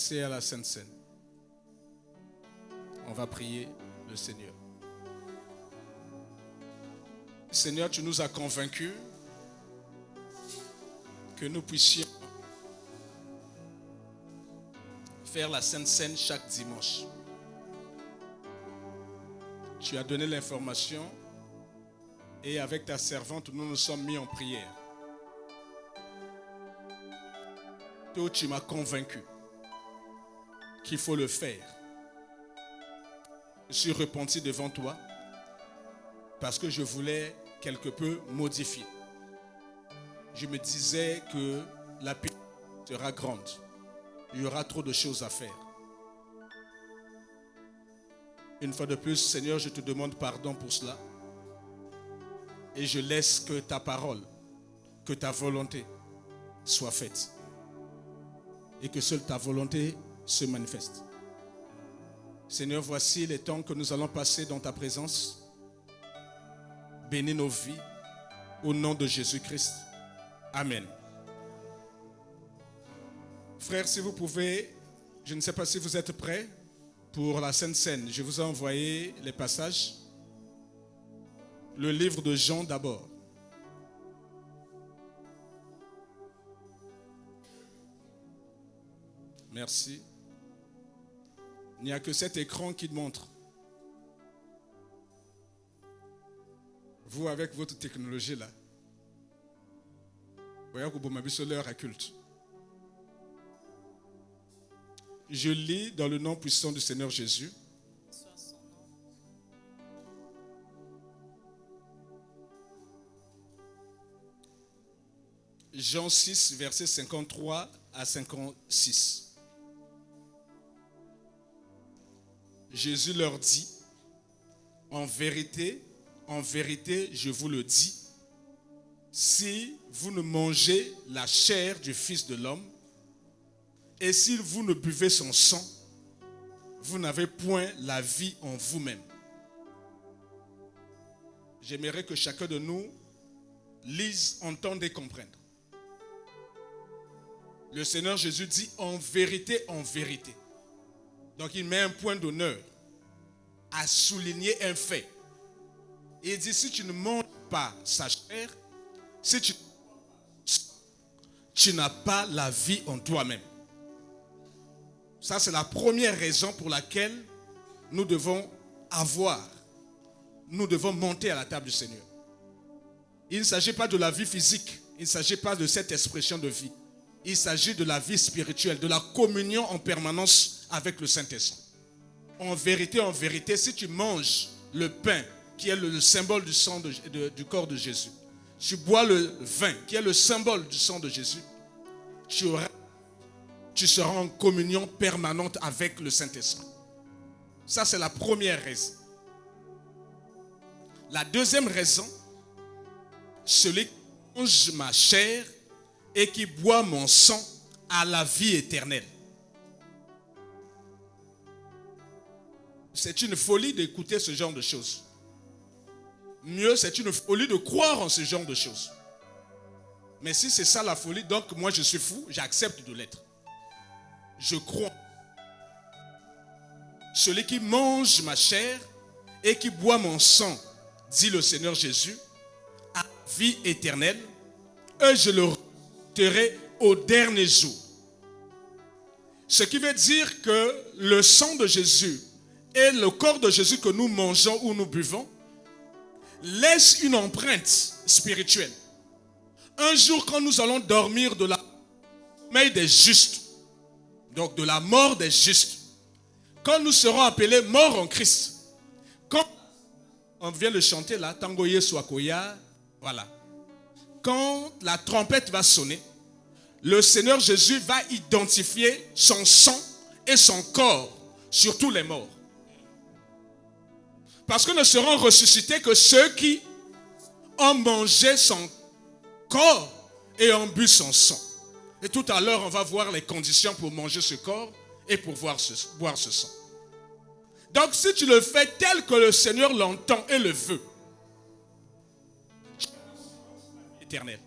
passer à la Sainte Seine. On va prier le Seigneur. Seigneur, tu nous as convaincus que nous puissions faire la Sainte Seine chaque dimanche. Tu as donné l'information et avec ta servante, nous nous sommes mis en prière. Toi, tu m'as convaincu qu'il faut le faire. Je suis repenti devant toi parce que je voulais quelque peu modifier. Je me disais que la période sera grande. Il y aura trop de choses à faire. Une fois de plus, Seigneur, je te demande pardon pour cela. Et je laisse que ta parole, que ta volonté soit faite. Et que seule ta volonté se manifeste. Seigneur, voici les temps que nous allons passer dans ta présence. Bénis nos vies au nom de Jésus-Christ. Amen. Frères, si vous pouvez, je ne sais pas si vous êtes prêts pour la Sainte Seine. Je vous ai envoyé les passages. Le livre de Jean d'abord. Merci. Il n'y a que cet écran qui montre. Vous, avec votre technologie là, voyez que vous m'avez l'heure à culte. Je lis dans le nom puissant du Seigneur Jésus. Jean 6, versets 53 à 56. Jésus leur dit, en vérité, je vous le dis, si vous ne mangez la chair du Fils de l'homme, et si vous ne buvez son sang, vous n'avez point la vie en vous-même. J'aimerais que chacun de nous lise, entende et comprenne. Le Seigneur Jésus dit en vérité, en vérité. Donc il met un point d'honneur à souligner un fait. Il dit si tu ne manges pas sa chair, si tu n'as pas la vie en toi-même. Ça c'est la première raison pour laquelle nous devons monter à la table du Seigneur. Il ne s'agit pas de la vie physique, il ne s'agit pas de cette expression de vie. Il s'agit de la vie spirituelle, de la communion en permanence avec le Saint-Esprit. En vérité, si tu manges le pain, qui est le symbole du sang du corps de Jésus, tu bois le vin, qui est le symbole du sang de Jésus, tu seras en communion permanente avec le Saint-Esprit. Ça, c'est la première raison. La deuxième raison, celui qui mange ma chair et qui boit mon sang a la vie éternelle. C'est une folie d'écouter ce genre de choses. Mieux, c'est une folie de croire en ce genre de choses. Mais si c'est ça la folie, donc moi je suis fou, j'accepte de l'être. Je crois. Celui qui mange ma chair et qui boit mon sang, dit le Seigneur Jésus, a vie éternelle, et je le ressusciterai au dernier jour. Ce qui veut dire que le sang de Jésus et le corps de Jésus que nous mangeons ou nous buvons laissent une empreinte spirituelle. Un jour, quand nous allons dormir de la sommeil des justes, donc de la mort des justes, quand nous serons appelés morts en Christ, quand on vient de chanter là, Tangoye Swakoya, voilà. Quand la trompette va sonner, le Seigneur Jésus va identifier son sang et son corps sur tous les morts. Parce que ne seront ressuscités que ceux qui ont mangé son corps et ont bu son sang. Et tout à l'heure, on va voir les conditions pour manger ce corps et pour boire ce sang. Donc, si tu le fais tel que le Seigneur l'entend et le veut, éternel.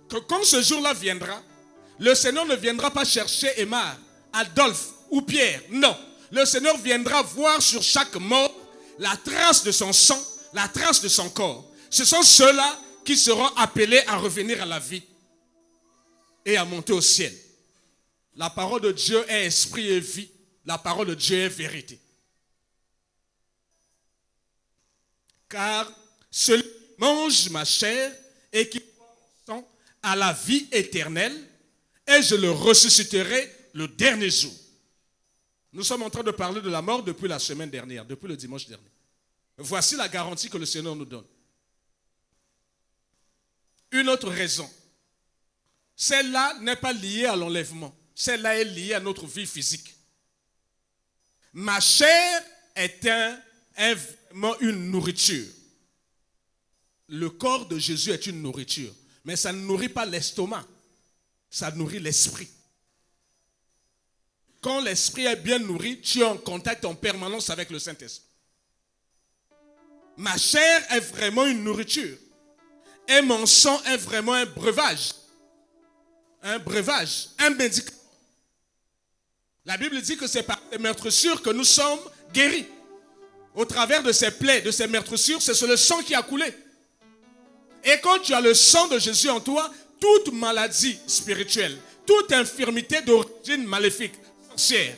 Que quand ce jour-là viendra, le Seigneur ne viendra pas chercher Aymar Adolphe ou Pierre. Non. Le Seigneur viendra voir sur chaque mort la trace de son sang, la trace de son corps. Ce sont ceux-là qui seront appelés à revenir à la vie et à monter au ciel. La parole de Dieu est esprit et vie. La parole de Dieu est vérité. Car celui qui mange ma chair et qui boit mon sang a la vie éternelle, et je le ressusciterai le dernier jour. Nous sommes en train de parler de la mort depuis la semaine dernière, depuis le dimanche dernier. Voici la garantie que le Seigneur nous donne. Une autre raison. Celle-là n'est pas liée à l'enlèvement. Celle-là est liée à notre vie physique. Ma chair est vraiment une nourriture. Le corps de Jésus est une nourriture. Mais ça ne nourrit pas l'estomac. Ça nourrit l'esprit. Quand l'esprit est bien nourri, tu es en contact en permanence avec le Saint-Esprit. Ma chair est vraiment une nourriture. Et mon sang est vraiment un breuvage. Un breuvage, un médicament. La Bible dit que c'est par les meurtrissures que nous sommes guéris. Au travers de ces plaies, de ces meurtrissures, c'est le sang qui a coulé. Et quand tu as le sang de Jésus en toi, toute maladie spirituelle, toute infirmité d'origine maléfique, sorcière,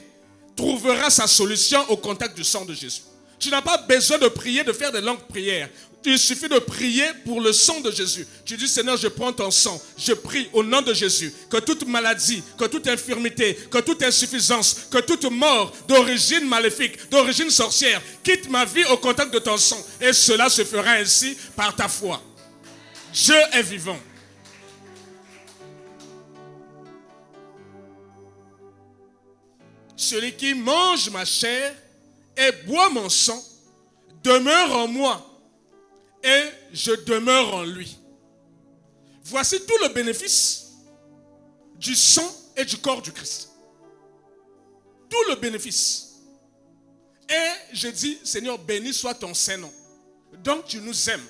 trouvera sa solution au contact du sang de Jésus. Tu n'as pas besoin de prier, de faire des longues prières. Il suffit de prier pour le sang de Jésus. Tu dis, Seigneur, je prends ton sang. Je prie au nom de Jésus que toute maladie, que toute infirmité, que toute insuffisance, que toute mort d'origine maléfique, d'origine sorcière, quitte ma vie au contact de ton sang. Et cela se fera ainsi par ta foi. Dieu est vivant. Celui qui mange ma chair et boit mon sang demeure en moi et je demeure en lui. Voici tout le bénéfice du sang et du corps du Christ. Tout le bénéfice. Et je dis, Seigneur, béni soit ton Saint-Nom. Donc tu nous aimes.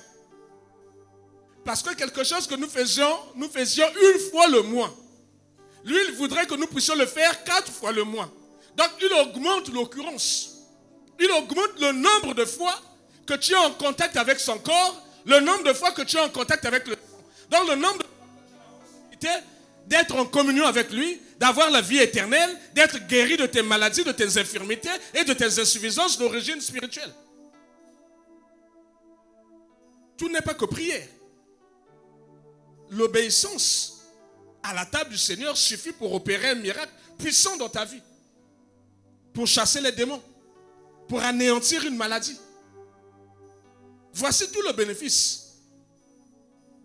Parce que quelque chose que nous faisions une fois le mois. Lui, il voudrait que nous puissions le faire 4 fois le mois. Donc il augmente l'occurrence. Il augmente le nombre de fois que tu es en contact avec son corps, le nombre de fois que tu es en contact avec le sang. Donc le nombre de fois que tu as la possibilité d'être en communion avec lui, d'avoir la vie éternelle, d'être guéri de tes maladies, de tes infirmités et de tes insuffisances d'origine spirituelle. Tout n'est pas que prière. L'obéissance à la table du Seigneur suffit pour opérer un miracle puissant dans ta vie. Pour chasser les démons. Pour anéantir une maladie. Voici tout le bénéfice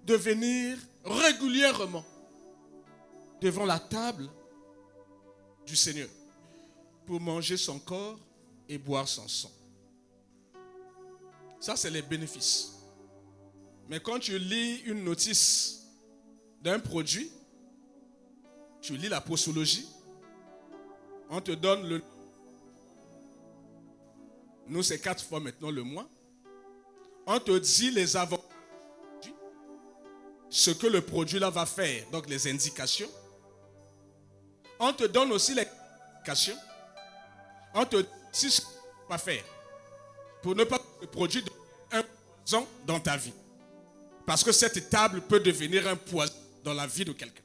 de venir régulièrement devant la table du Seigneur pour manger son corps et boire son sang. Ça, c'est les bénéfices. Mais quand tu lis une notice d'un produit, tu lis la posologie, on te donne le... Nous, c'est 4 fois maintenant le mois. On te dit les avantages, ce que le produit là va faire, donc les indications. On te donne aussi les indications. On te dit ce que tu ne peux pas faire pour ne pas que le produit devienne un poison dans ta vie. Parce que cette table peut devenir un poison dans la vie de quelqu'un.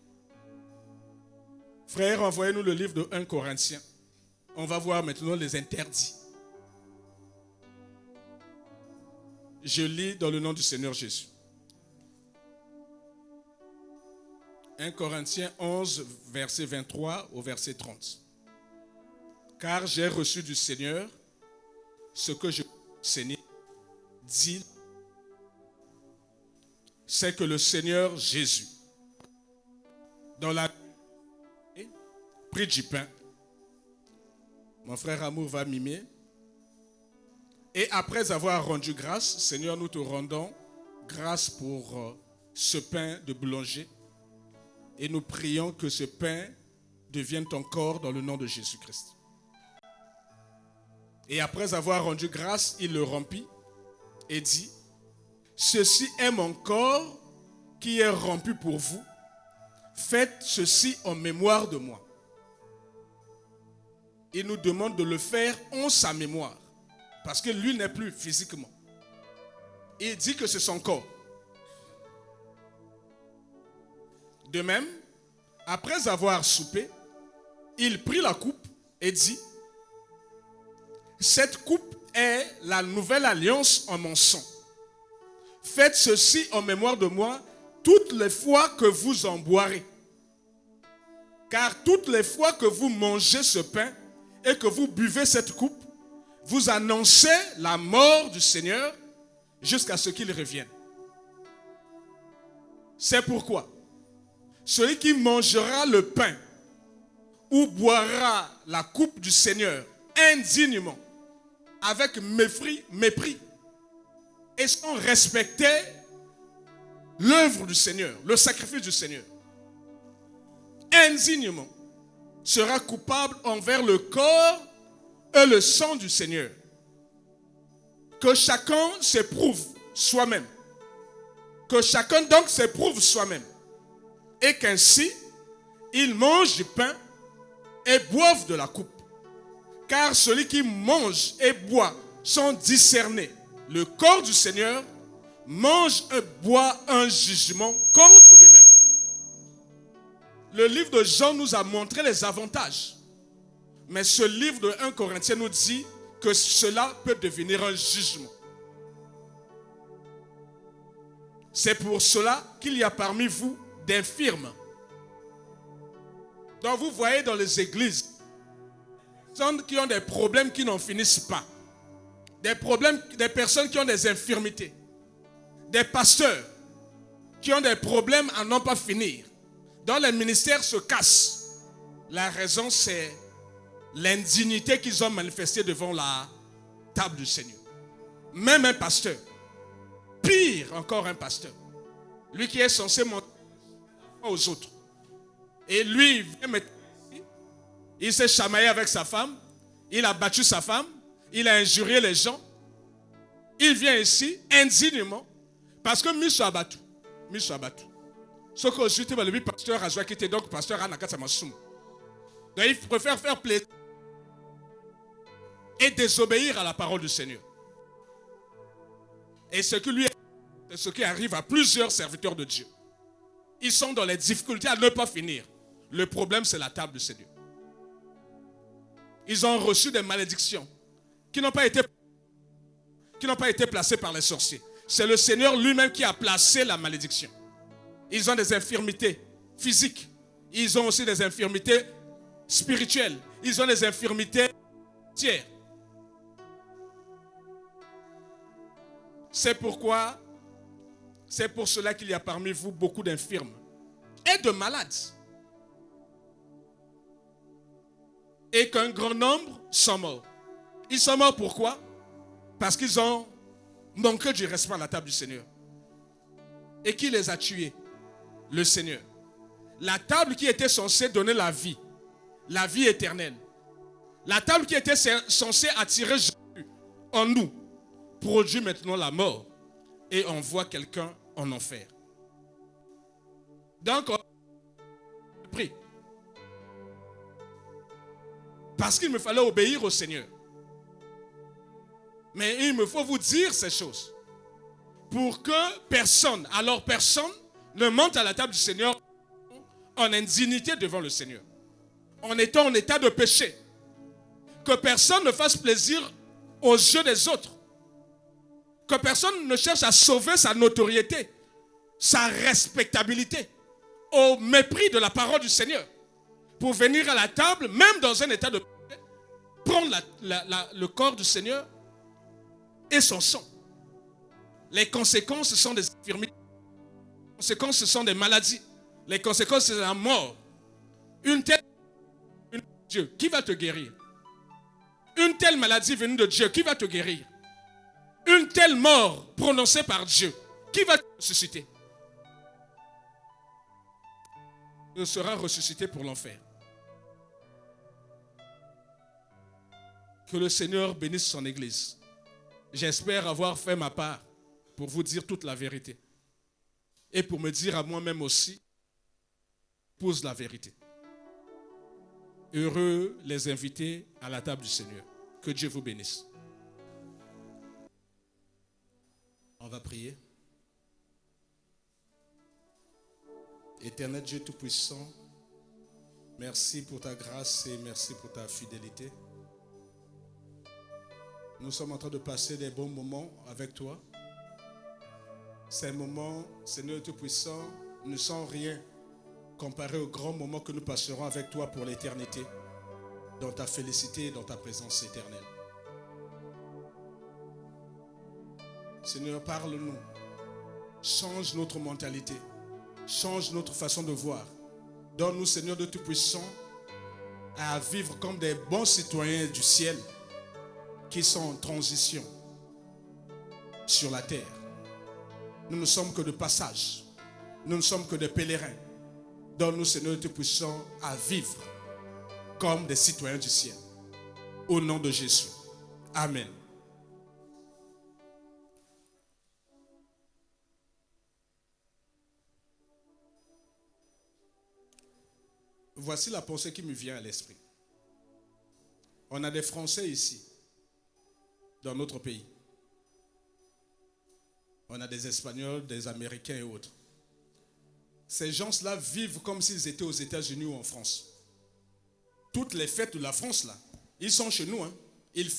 Frère, envoyez-nous le livre de 1 Corinthiens. On va voir maintenant les interdits. Je lis dans le nom du Seigneur Jésus. 1 Corinthiens 11, verset 23 au verset 30. Car j'ai reçu du Seigneur ce que je Seigneur dit, c'est que le Seigneur Jésus, dans la nuit, prit du pain. Mon frère Amour va mimer. Et après avoir rendu grâce, Seigneur, nous te rendons grâce pour ce pain de boulanger. Et nous prions que ce pain devienne ton corps dans le nom de Jésus-Christ. Et après avoir rendu grâce, il le rompit et dit, ceci est mon corps qui est rompu pour vous. Faites ceci en mémoire de moi. il nous demande de le faire en sa mémoire. Parce que lui n'est plus physiquement. Il dit que c'est son corps. De même, après avoir soupé, il prit la coupe et dit, cette coupe est la nouvelle alliance en mon sang. Faites ceci en mémoire de moi toutes les fois que vous en boirez. Car toutes les fois que vous mangez ce pain et que vous buvez cette coupe, vous annoncez la mort du Seigneur jusqu'à ce qu'il revienne. C'est pourquoi celui qui mangera le pain ou boira la coupe du Seigneur indignement, avec mépris, et sans respecter l'œuvre du Seigneur, le sacrifice du Seigneur, indignement, sera coupable envers le corps et le sang du Seigneur. Que chacun s'éprouve soi-même. Que chacun donc s'éprouve soi-même. Et qu'ainsi, il mange du pain et boive de la coupe. Car celui qui mange et boit sans discerner le corps du Seigneur, mange et boit un jugement contre lui-même. Le livre de Jean nous a montré les avantages. Mais ce livre de 1 Corinthiens nous dit que cela peut devenir un jugement. C'est pour cela qu'il y a parmi vous d'infirmes. Donc vous voyez dans les églises, des personnes qui ont des problèmes qui n'en finissent pas. Des personnes qui ont des infirmités. Des pasteurs qui ont des problèmes à n'en pas finir. Dont les ministères se cassent. La raison, c'est l'indignité qu'ils ont manifestée devant la table du Seigneur. Même un pasteur. Pire encore un pasteur. Lui qui est censé montrer aux autres. Et lui, il vient maintenant ici. Il s'est chamaillé avec sa femme. Il a battu sa femme. Il a injurié les gens. Il vient ici indignement. Parce que Miso a battu. Miso a battu. Ce que je dis, le pasteur a joué qui était donc pasteur à Nakatamasoum. Donc il préfère faire plaisir et désobéir à la parole du Seigneur. Et ce qui arrive à plusieurs serviteurs de Dieu. Ils sont dans les difficultés à ne pas finir. Le problème, c'est la table du Seigneur. Ils ont reçu des malédictions qui n'ont pas été placées par les sorciers. C'est le Seigneur lui-même qui a placé la malédiction. Ils ont des infirmités physiques. Ils ont aussi des infirmités spirituelles. Ils ont des infirmités entières. C'est pour cela qu'il y a parmi vous beaucoup d'infirmes et de malades. Et qu'un grand nombre sont morts. Ils sont morts pourquoi? Parce qu'ils ont manqué du respect à la table du Seigneur. Et qui les a tués? Le Seigneur. La table qui était censée donner la vie éternelle. La table qui était censée attirer Jésus en nous, produit maintenant la mort et envoie quelqu'un en enfer. Donc, on prie. Parce qu'il me fallait obéir au Seigneur. Mais il me faut vous dire ces choses. Pour que personne ne monte à la table du Seigneur en indignité devant le Seigneur. En étant en état de péché. Que personne ne fasse plaisir aux yeux des autres. Que personne ne cherche à sauver sa notoriété, sa respectabilité, au mépris de la parole du Seigneur. Pour venir à la table, même dans un état de péché, prendre le corps du Seigneur et son sang. Les conséquences, ce sont des infirmités. Les conséquences, ce sont des maladies. Les conséquences, c'est la mort. Une telle Dieu, qui va te guérir? Une telle maladie venue de Dieu, qui va te guérir? Une telle mort prononcée par Dieu, qui va te ressusciter? Il sera ressuscité pour l'enfer. Que le Seigneur bénisse son Église. J'espère avoir fait ma part pour vous dire toute la vérité. Et pour me dire à moi-même aussi, pose la vérité. Heureux les invités à la table du Seigneur. Que Dieu vous bénisse. On va prier. Éternel Dieu Tout-Puissant, merci pour ta grâce et merci pour ta fidélité. Nous sommes en train de passer des bons moments avec toi. Ces moments, Seigneur Tout-Puissant, ne sont rien comparés aux grands moments que nous passerons avec toi pour l'éternité, dans ta félicité et dans ta présence éternelle. Seigneur, parle-nous. Change notre mentalité. Change notre façon de voir. Donne-nous, Seigneur de Tout-Puissant, à vivre comme des bons citoyens du ciel qui sont en transition sur la terre. Nous ne sommes que de passage. Nous ne sommes que des pèlerins. Donne-nous, Seigneur de Tout-Puissant, à vivre comme des citoyens du ciel. Au nom de Jésus. Amen. Voici la pensée qui me vient à l'esprit. On a des Français ici, dans notre pays. On a des Espagnols, des Américains et autres. Ces gens-là vivent comme s'ils étaient aux États-Unis ou en France. Toutes les fêtes de la France, là, ils sont chez nous. Ils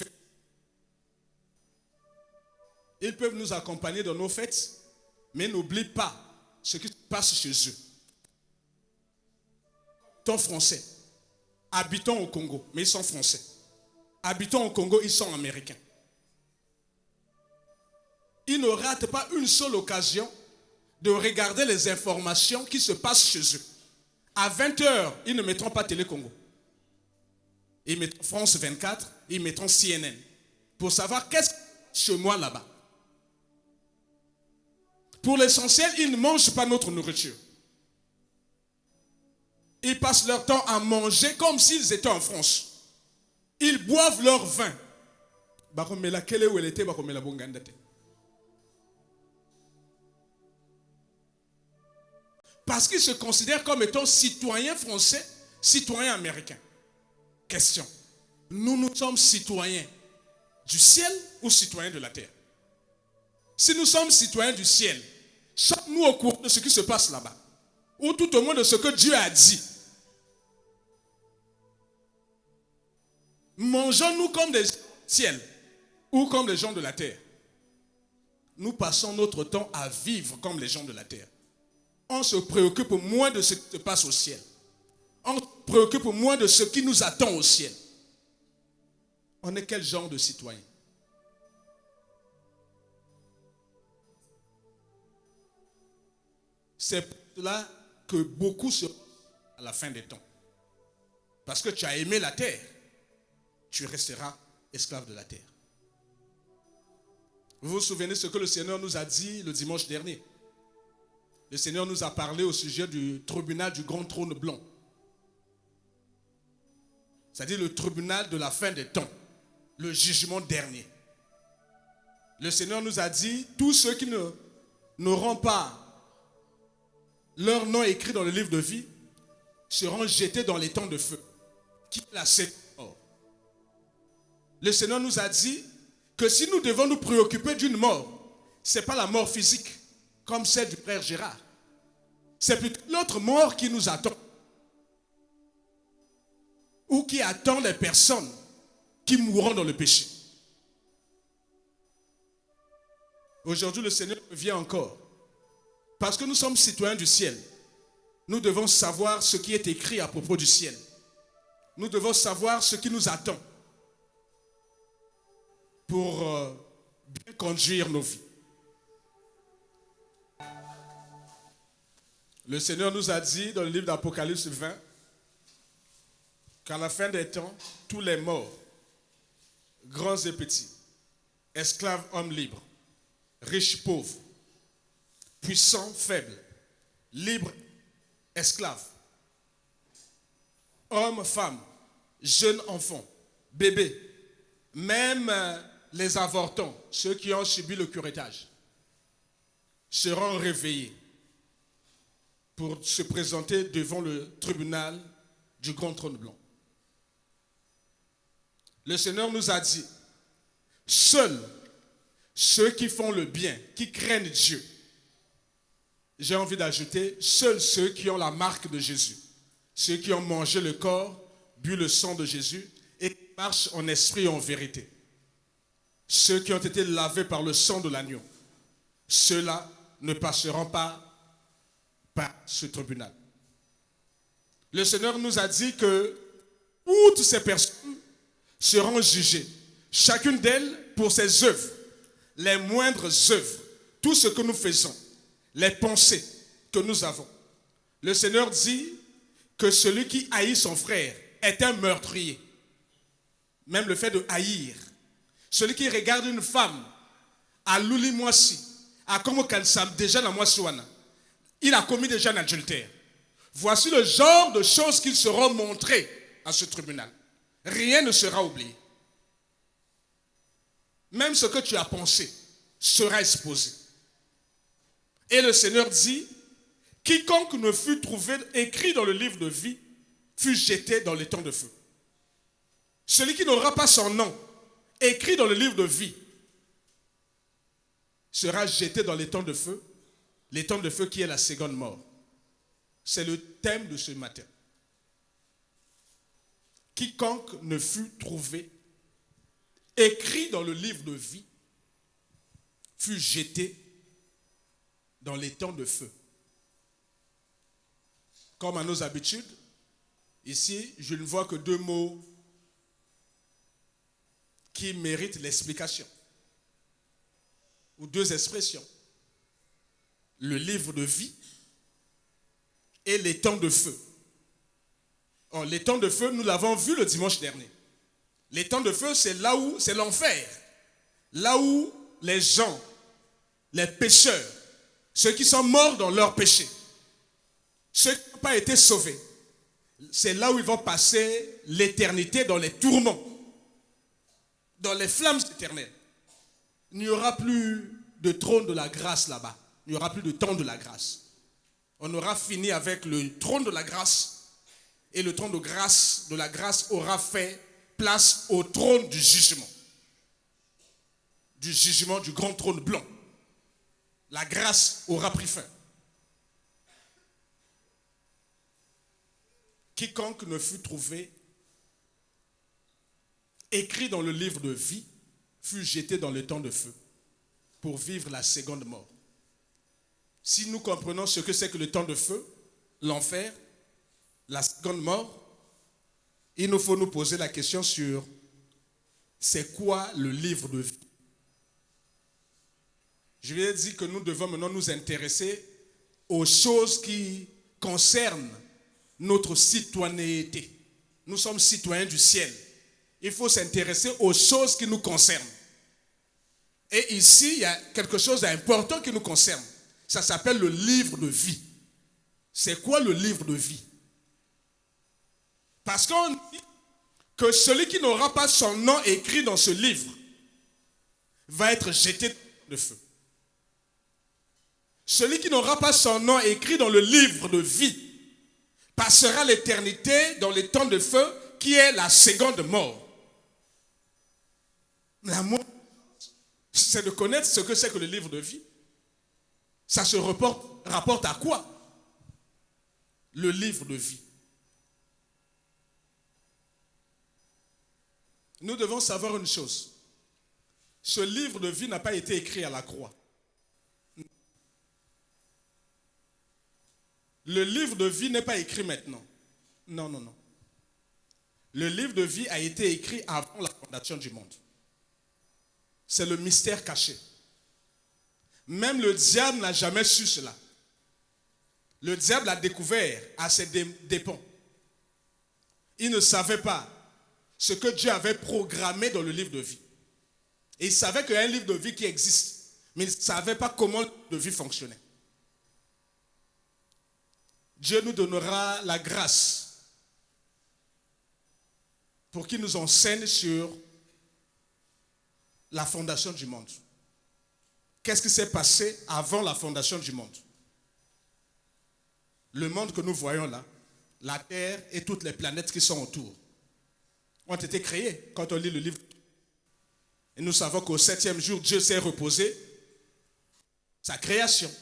peuvent nous accompagner dans nos fêtes, mais n'oublie pas ce qui se passe chez eux. Français, habitants au Congo, mais ils sont français. Habitants au Congo, ils sont américains. Ils ne ratent pas une seule occasion de regarder les informations qui se passent chez eux. À 20h, ils ne mettront pas Télé Congo. Ils mettront France 24, ils mettront CNN pour savoir qu'est-ce que chez moi là-bas. Pour l'essentiel, ils ne mangent pas notre nourriture. Ils passent leur temps à manger comme s'ils étaient en France. Ils boivent leur vin. Parce qu'ils se considèrent comme étant citoyens français, citoyens américains. Question. Nous sommes citoyens du ciel ou citoyens de la terre? Si nous sommes citoyens du ciel, sommes-nous au courant de ce qui se passe là-bas? Ou tout au moins de ce que Dieu a dit? Mangeons-nous comme des ciels ou comme les gens de la terre? Nous passons notre temps à vivre comme les gens de la terre. On se préoccupe moins de ce qui se passe au ciel. On se préoccupe moins de ce qui nous attend au ciel. On est quel genre de citoyen? C'est pour cela que beaucoup seront à la fin des temps. Parce que tu as aimé la terre, tu resteras esclave de la terre. Vous vous souvenez ce que le Seigneur nous a dit le dimanche dernier? Le Seigneur nous a parlé au sujet du tribunal du grand trône blanc. C'est-à-dire le tribunal de la fin des temps, le jugement dernier. Le Seigneur nous a dit, tous ceux qui n'auront pas leur nom écrit dans le livre de vie seront jetés dans les temps de feu. Qui l'a fait? Le Seigneur nous a dit que si nous devons nous préoccuper d'une mort, ce n'est pas la mort physique, comme celle du frère Gérard. C'est plutôt l'autre mort qui nous attend. Ou qui attend les personnes qui mourront dans le péché. Aujourd'hui, le Seigneur vient encore. Parce que nous sommes citoyens du ciel. Nous devons savoir ce qui est écrit à propos du ciel. Nous devons savoir ce qui nous attend pour bien conduire nos vies. Le Seigneur nous a dit dans le livre d'Apocalypse 20 qu'à la fin des temps, tous les morts, grands et petits, esclaves, hommes libres, riches, pauvres, puissants, faibles, libres, esclaves, hommes, femmes, jeunes enfants, bébés, même les avortants, ceux qui ont subi le curettage, seront réveillés pour se présenter devant le tribunal du grand trône blanc. Le Seigneur nous a dit, seuls ceux qui font le bien, qui craignent Dieu, j'ai envie d'ajouter, seuls ceux qui ont la marque de Jésus, ceux qui ont mangé le corps, bu le sang de Jésus et qui marchent en esprit et en vérité, ceux qui ont été lavés par le sang de l'agneau, ceux-là ne passeront pas par ce tribunal. Le Seigneur nous a dit que toutes ces personnes seront jugées, chacune d'elles pour ses œuvres, les moindres œuvres, tout ce que nous faisons, les pensées que nous avons. Le Seigneur dit que celui qui haït son frère est un meurtrier. Même le fait de haïr. Celui qui regarde une femme à l'ouli moisi, à comme kansam déjà dans moisiwana, il a commis déjà un adultère. Voici le genre de choses qui seront montrées à ce tribunal. Rien ne sera oublié. Même ce que tu as pensé sera exposé. Et le Seigneur dit, quiconque ne fut trouvé écrit dans le livre de vie fut jeté dans les temps de feu. Celui qui n'aura pas son nom écrit dans le livre de vie sera jeté dans les temps de feu qui est la seconde mort. C'est le thème de ce matin. Quiconque ne fut trouvé écrit dans le livre de vie fut jeté dans les temps de feu. Comme à nos habitudes, ici, je ne vois que deux mots qui méritent l'explication, ou deux expressions. Le livre de vie et les temps de feu. Or, les temps de feu, nous l'avons vu le dimanche dernier. Les temps de feu, c'est là où, c'est l'enfer. Là où les gens, les pécheurs, ceux qui sont morts dans leur péché, ceux qui n'ont pas été sauvés, c'est là où ils vont passer l'éternité dans les tourments, dans les flammes éternelles. Il n'y aura plus de trône de la grâce là-bas. Il n'y aura plus de temps de la grâce. On aura fini avec le trône de la grâce et le trône de la grâce aura fait place au trône du jugement du grand trône blanc. La grâce aura pris fin. Quiconque ne fut trouvé écrit dans le livre de vie fut jeté dans le temps de feu pour vivre la seconde mort. Si nous comprenons ce que c'est que le temps de feu, l'enfer, la seconde mort, il nous faut nous poser la question sur c'est quoi le livre de vie. Je vais dire que nous devons maintenant nous intéresser aux choses qui concernent notre citoyenneté. Nous sommes citoyens du ciel. Il faut s'intéresser aux choses qui nous concernent. Et ici, il y a quelque chose d'important qui nous concerne. Ça s'appelle le livre de vie. C'est quoi le livre de vie? Parce qu'on dit que celui qui n'aura pas son nom écrit dans ce livre va être jeté dans le feu. Celui qui n'aura pas son nom écrit dans le livre de vie passera l'éternité dans les temps de feu qui est la seconde mort. La mort, c'est de connaître ce que c'est que le livre de vie. Ça se rapporte à quoi? Le livre de vie. Nous devons savoir une chose. Ce livre de vie n'a pas été écrit à la croix. Le livre de vie n'est pas écrit maintenant. Non, non, non. Le livre de vie a été écrit avant la fondation du monde. C'est le mystère caché. Même le diable n'a jamais su cela. Le diable a découvert à ses dépens. Il ne savait pas ce que Dieu avait programmé dans le livre de vie. Et il savait qu'il y a un livre de vie qui existe, mais il ne savait pas comment le livre de vie fonctionnait. Dieu nous donnera la grâce pour qu'il nous enseigne sur la fondation du monde. Qu'est-ce qui s'est passé avant la fondation du monde? Le monde que nous voyons là, la Terre et toutes les planètes qui sont autour. ont été créés quand on lit le livre. Et nous savons qu'au 7e jour, Dieu s'est reposé, sa création.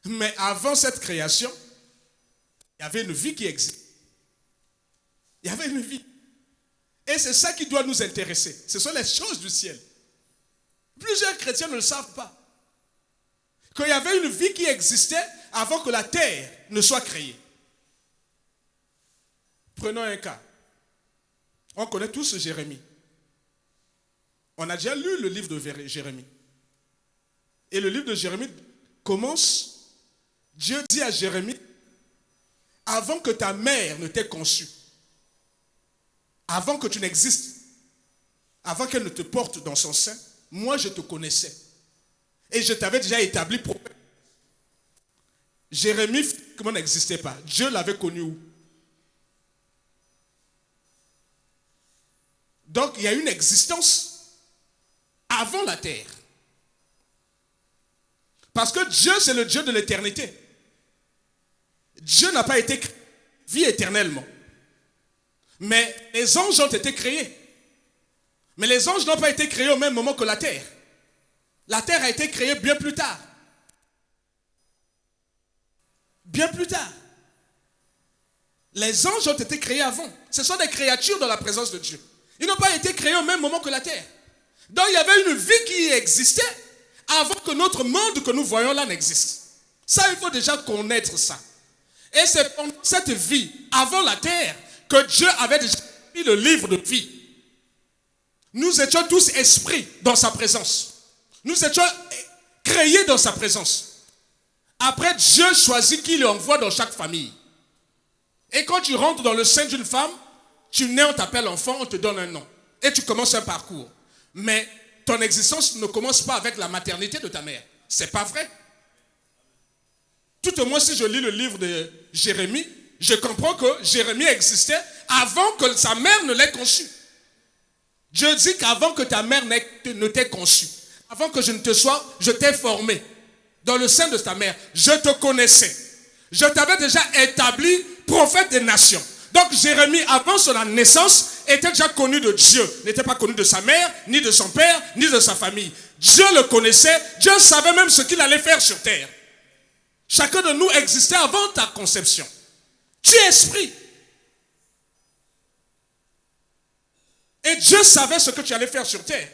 Mais avant cette création, il y avait une vie qui existe. Il y avait une vie. Et c'est ça qui doit nous intéresser. Ce sont les choses du ciel. Plusieurs chrétiens ne le savent pas. Qu'il y avait une vie qui existait avant que la terre ne soit créée. Prenons un cas. On connaît tous Jérémie. On a déjà lu le livre de Jérémie. Et le livre de Jérémie commence, Dieu dit à Jérémie, avant que ta mère ne t'ait conçu, avant que tu n'existes, avant qu'elle ne te porte dans son sein, moi je te connaissais. Et je t'avais déjà établi prophète. Jérémie, comment n'existait pas? Dieu l'avait connu où? Donc il y a une existence avant la terre. Parce que Dieu, c'est le Dieu de l'éternité. Dieu n'a pas été créé vie éternellement. Mais les anges ont été créés. Mais les anges n'ont pas été créés au même moment que la terre. La terre a été créée bien plus tard. Bien plus tard. Les anges ont été créés avant. Ce sont des créatures dans la présence de Dieu. Ils n'ont pas été créés au même moment que la terre. Donc il y avait une vie qui existait avant que notre monde que nous voyons là n'existe. Ça, il faut déjà connaître ça. Et c'est pendant cette vie, avant la terre, que Dieu avait déjà écrit le livre de vie. Nous étions tous esprits dans sa présence. Nous étions créés dans sa présence. Après, Dieu choisit qui il envoie dans chaque famille. Et quand tu rentres dans le sein d'une femme, tu nais, on t'appelle enfant, on te donne un nom. Et tu commences un parcours. Mais ton existence ne commence pas avec la maternité de ta mère. C'est pas vrai. Tout au moins, si je lis le livre de Jérémie, je comprends que Jérémie existait avant que sa mère ne l'ait conçu. Dieu dit qu'avant que ta mère ne t'ait conçu, avant que je ne te sois, je t'ai formé dans le sein de ta mère. Je te connaissais. Je t'avais déjà établi prophète des nations. Donc Jérémie, avant son naissance, était déjà connu de Dieu. N'était pas connu de sa mère, ni de son père, ni de sa famille. Dieu le connaissait. Dieu savait même ce qu'il allait faire sur terre. Chacun de nous existait avant ta conception. Tu es esprit. Et Dieu savait ce que tu allais faire sur terre.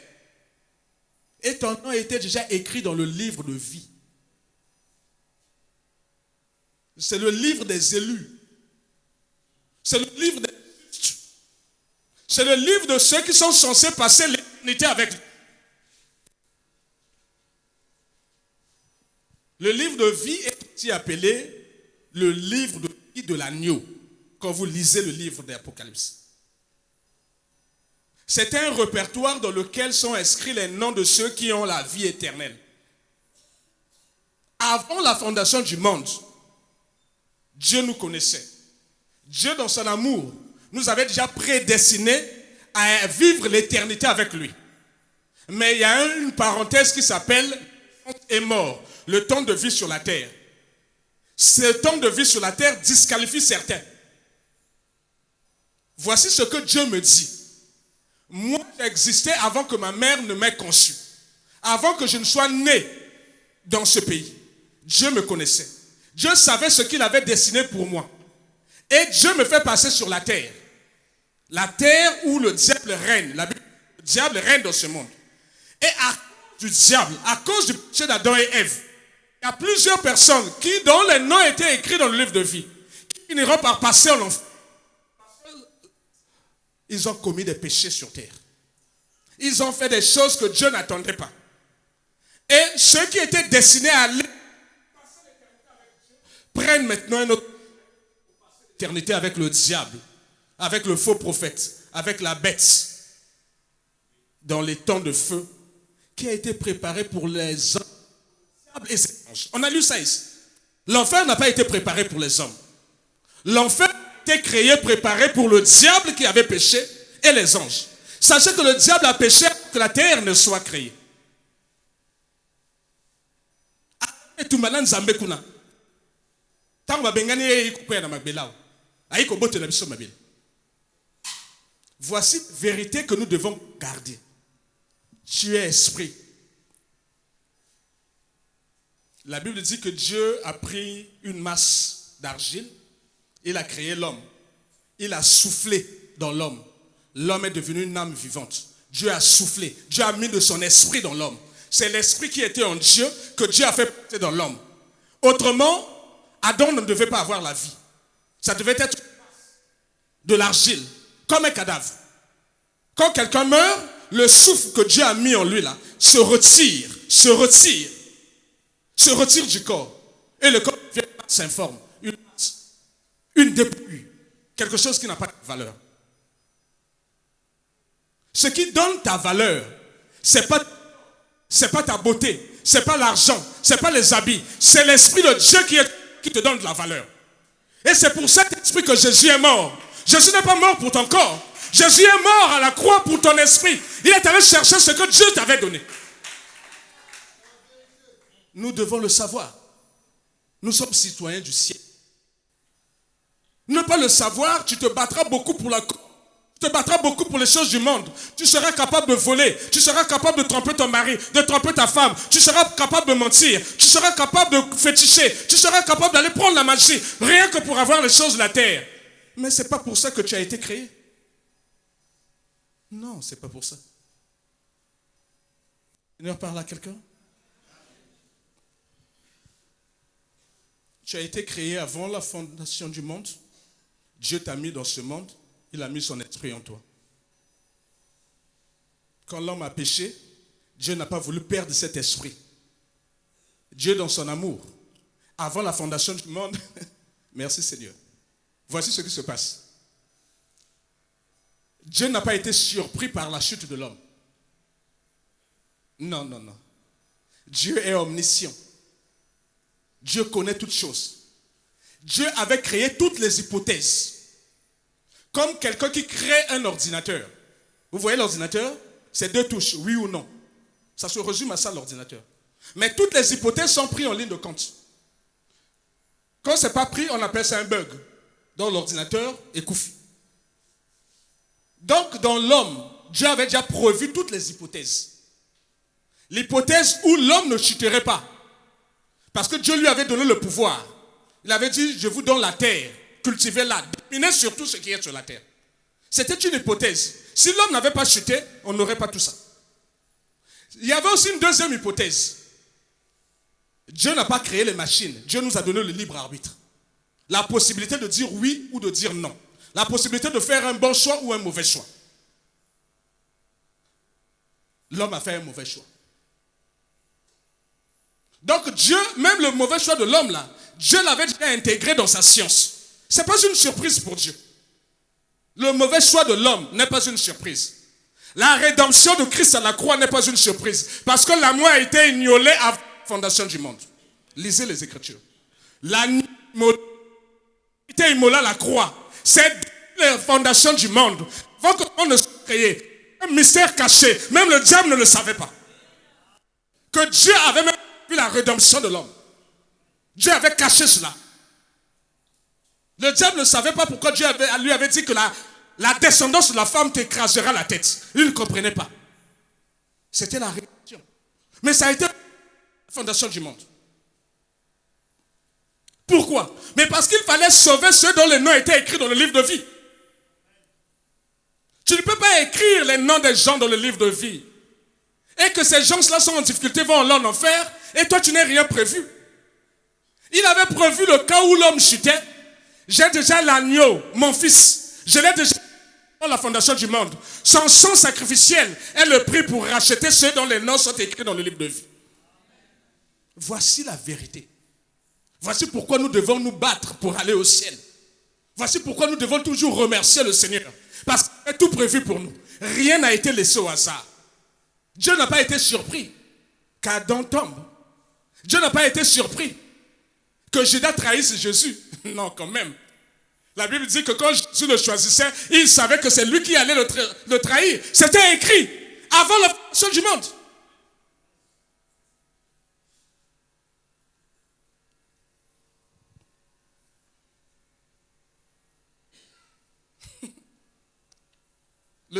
Et ton nom était déjà écrit dans le livre de vie. C'est le livre des élus. C'est le livre des justes. C'est le livre de ceux qui sont censés passer l'éternité avec lui. Le livre de vie est aussi appelé le livre de vie de l'agneau quand vous lisez le livre d'Apocalypse. C'est un répertoire dans lequel sont inscrits les noms de ceux qui ont la vie éternelle. Avant la fondation du monde, Dieu nous connaissait. Dieu, dans son amour, nous avait déjà prédestinés à vivre l'éternité avec lui. Mais il y a une parenthèse qui s'appelle « le temps est mort », le temps de vie sur la terre. Ce temps de vie sur la terre disqualifie certains. Voici ce que Dieu me dit. Moi, j'existais avant que ma mère ne m'ait conçu. Avant que je ne sois né dans ce pays. Dieu me connaissait. Dieu savait ce qu'il avait destiné pour moi. Et Dieu me fait passer sur la terre. La terre où le diable règne. Le diable règne dans ce monde. Et à cause du diable, à cause du péché d'Adam et Ève, il y a plusieurs personnes dont les noms étaient écrits dans le livre de vie, qui finiront par passer en enfer. Ils ont commis des péchés sur terre. Ils ont fait des choses que Dieu n'attendait pas. Et ceux qui étaient destinés à aller passer l'éternité avec Dieu prennent maintenant une autre éternité avec le diable, avec le faux prophète, avec la bête, dans les temps de feu qui a été préparé pour les hommes et ses anges. On a lu ça ici. L'enfer n'a pas été préparé pour les hommes. L'enfer a été créé, préparé pour le diable qui avait péché et les anges. Sachez que le diable a péché pour que la terre ne soit créée. Tout maintenant Nzambe kuna. Tant ba bengani e kupé na magbelao. Aiko bote na biso mabele. Voici la vérité que nous devons garder. Tu es esprit. La Bible dit que Dieu a pris une masse d'argile, il a créé l'homme, il a soufflé dans l'homme. L'homme est devenu une âme vivante. Dieu a soufflé, Dieu a mis de son esprit dans l'homme. C'est l'esprit qui était en Dieu que Dieu a fait porter dans l'homme. Autrement, Adam ne devait pas avoir la vie. Ça devait être de l'argile, comme un cadavre. Quand quelqu'un meurt, le souffle que Dieu a mis en lui là se retire du corps. Et le corps devient s'informe, une dépouille, quelque chose qui n'a pas de valeur. Ce qui donne ta valeur, c'est pas ta beauté, c'est pas l'argent, c'est pas les habits, c'est l'esprit de Dieu qui te donne de la valeur. Et c'est pour cet esprit que Jésus est mort. Jésus n'est pas mort pour ton corps. Jésus est mort à la croix pour ton esprit. Il est allé chercher ce que Dieu t'avait donné. Nous devons le savoir. Nous sommes citoyens du ciel. Ne pas le savoir, tu te battras beaucoup pour la cause. Tu te battras beaucoup pour les choses du monde. Tu seras capable de voler. Tu seras capable de tromper ton mari, de tromper ta femme. Tu seras capable de mentir. Tu seras capable de féticher. Tu seras capable d'aller prendre la magie. Rien que pour avoir les choses de la terre. Mais ce n'est pas pour ça que tu as été créé. Non, ce n'est pas pour ça. Le Seigneur parle à quelqu'un. Tu as été créé avant la fondation du monde. Dieu t'a mis dans ce monde. Il a mis son esprit en toi. Quand l'homme a péché, Dieu n'a pas voulu perdre cet esprit. Dieu, dans son amour, avant la fondation du monde, merci Seigneur. Voici ce qui se passe. Dieu n'a pas été surpris par la chute de l'homme. Non. Dieu est omniscient. Dieu connaît toutes choses. Dieu avait créé toutes les hypothèses. Comme quelqu'un qui crée un ordinateur. Vous voyez l'ordinateur? C'est 2 touches, oui ou non. Ça se résume à ça, l'ordinateur. Mais toutes les hypothèses sont prises en ligne de compte. Quand ce n'est pas pris, on appelle ça un bug. Donc l'ordinateur est couffé. Donc dans l'homme, Dieu avait déjà prévu toutes les hypothèses. L'hypothèse où l'homme ne chuterait pas. Parce que Dieu lui avait donné le pouvoir. Il avait dit, je vous donne la terre, cultivez-la, dominez sur tout ce qui est sur la terre. C'était une hypothèse. Si l'homme n'avait pas chuté, on n'aurait pas tout ça. Il y avait aussi une deuxième hypothèse. Dieu n'a pas créé les machines. Dieu nous a donné le libre arbitre. La possibilité de dire oui ou de dire non. La possibilité de faire un bon choix ou un mauvais choix. L'homme a fait un mauvais choix. Donc Dieu, même le mauvais choix de l'homme là, Dieu l'avait déjà intégré dans sa science. Ce n'est pas une surprise pour Dieu. Le mauvais choix de l'homme n'est pas une surprise. La rédemption de Christ à la croix n'est pas une surprise. Parce que l'amour a été ignoré avant la fondation du monde. Lisez les Écritures. L'agneau a été immolé à la croix. C'est la fondation du monde. Avant que le monde ne soit créé. Un mystère caché. Même le diable ne le savait pas. Que Dieu avait même vu la rédemption de l'homme. Dieu avait caché cela. Le diable ne savait pas pourquoi Dieu lui avait dit que la descendance de la femme t'écrasera la tête. Il ne comprenait pas. C'était la rédemption. Mais ça a été la fondation du monde. Pourquoi? Mais parce qu'il fallait sauver ceux dont les noms étaient écrits dans le livre de vie. Tu ne peux pas écrire les noms des gens dans le livre de vie. Et que ces gens-là sont en difficulté, vont en enfer, et toi tu n'as rien prévu. Il avait prévu le cas où l'homme chutait. J'ai déjà l'agneau, mon fils. Je l'ai déjà dans la fondation du monde. Son sang sacrificiel est le prix pour racheter ceux dont les noms sont écrits dans le livre de vie. Voici la vérité. Voici pourquoi nous devons nous battre pour aller au ciel. Voici pourquoi nous devons toujours remercier le Seigneur. Parce qu'il a tout prévu pour nous. Rien n'a été laissé au hasard. Dieu n'a pas été surpris qu'Adam tombe. Dieu n'a pas été surpris que Judas trahisse Jésus. Non, quand même. La Bible dit que quand Jésus le choisissait, il savait que c'est lui qui allait le trahir. C'était écrit avant la fondation du monde.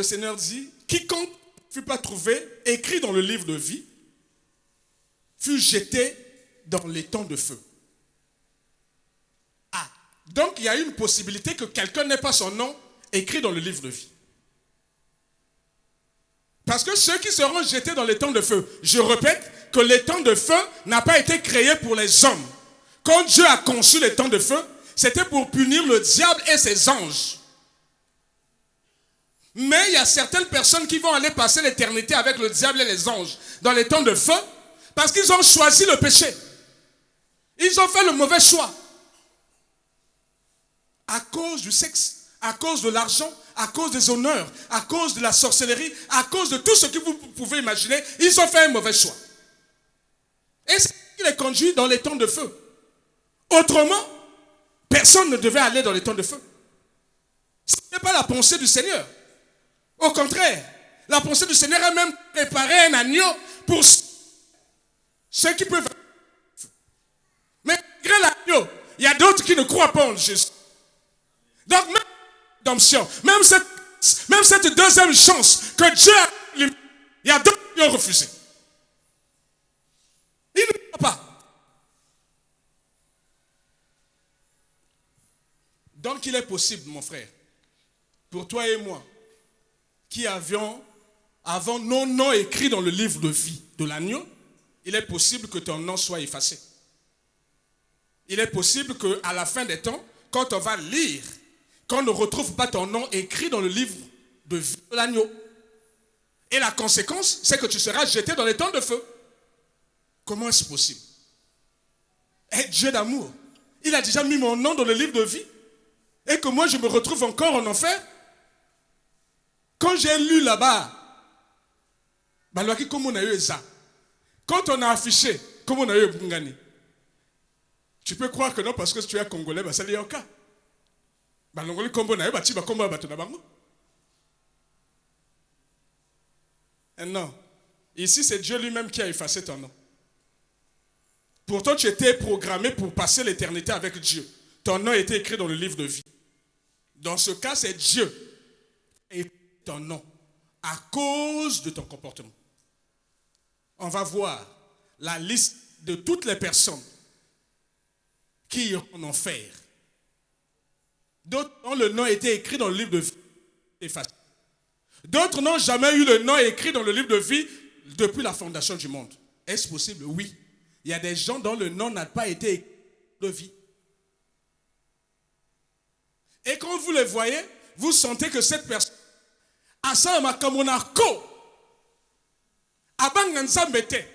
le Seigneur dit, quiconque ne fut pas trouvé, écrit dans le livre de vie, fut jeté dans les temps de feu. Ah, donc il y a une possibilité que quelqu'un n'ait pas son nom écrit dans le livre de vie. Parce que ceux qui seront jetés dans les temps de feu, je répète que les temps de feu n'a pas été créé pour les hommes. Quand Dieu a conçu les temps de feu, c'était pour punir le diable et ses anges. Mais il y a certaines personnes qui vont aller passer l'éternité avec le diable et les anges dans les temps de feu parce qu'ils ont choisi le péché. Ils ont fait le mauvais choix. À cause du sexe, à cause de l'argent, à cause des honneurs, à cause de la sorcellerie, à cause de tout ce que vous pouvez imaginer, ils ont fait un mauvais choix. Et c'est ce qui les conduit dans les temps de feu. Autrement, personne ne devait aller dans les temps de feu. Ce n'est pas la pensée du Seigneur. Au contraire, la pensée du Seigneur a même préparé un agneau pour ceux qui peuvent. Mais malgré l'agneau, il y a d'autres qui ne croient pas en Jésus. Donc, même rédemption, même cette deuxième chance que Dieu a, il y a d'autres qui ont refusé. Ils ne croient pas. Donc, il est possible, mon frère, pour toi et moi, qui avons nos noms écrits dans le livre de vie de l'agneau, il est possible que ton nom soit effacé. Il est possible qu'à la fin des temps, quand on va lire, qu'on ne retrouve pas ton nom écrit dans le livre de vie de l'agneau. Et la conséquence, c'est que tu seras jeté dans les temps de feu. Comment est-ce possible? Et Dieu d'amour, il a déjà mis mon nom dans le livre de vie et que moi je me retrouve encore en enfer. Quand j'ai lu là-bas, quand on a affiché, comme on a eu Bungani, tu peux croire que non parce que tu es congolais, c'est le cas. Non, ici c'est Dieu lui-même qui a effacé ton nom. Pourtant tu étais programmé pour passer l'éternité avec Dieu. Ton nom était écrit dans le livre de vie. Dans ce cas, c'est Dieu et ton nom à cause de ton comportement. On va voir la liste de toutes les personnes qui iront en enfer. D'autres dont le nom était écrit dans le livre de vie effacé. D'autres n'ont jamais eu le nom écrit dans le livre de vie depuis la fondation du monde. Est-ce possible? Oui. Il y a des gens dont le nom n'a pas été écrit de vie. Et quand vous les voyez, vous sentez que cette personne a ça ma kamonako abanga nzambete.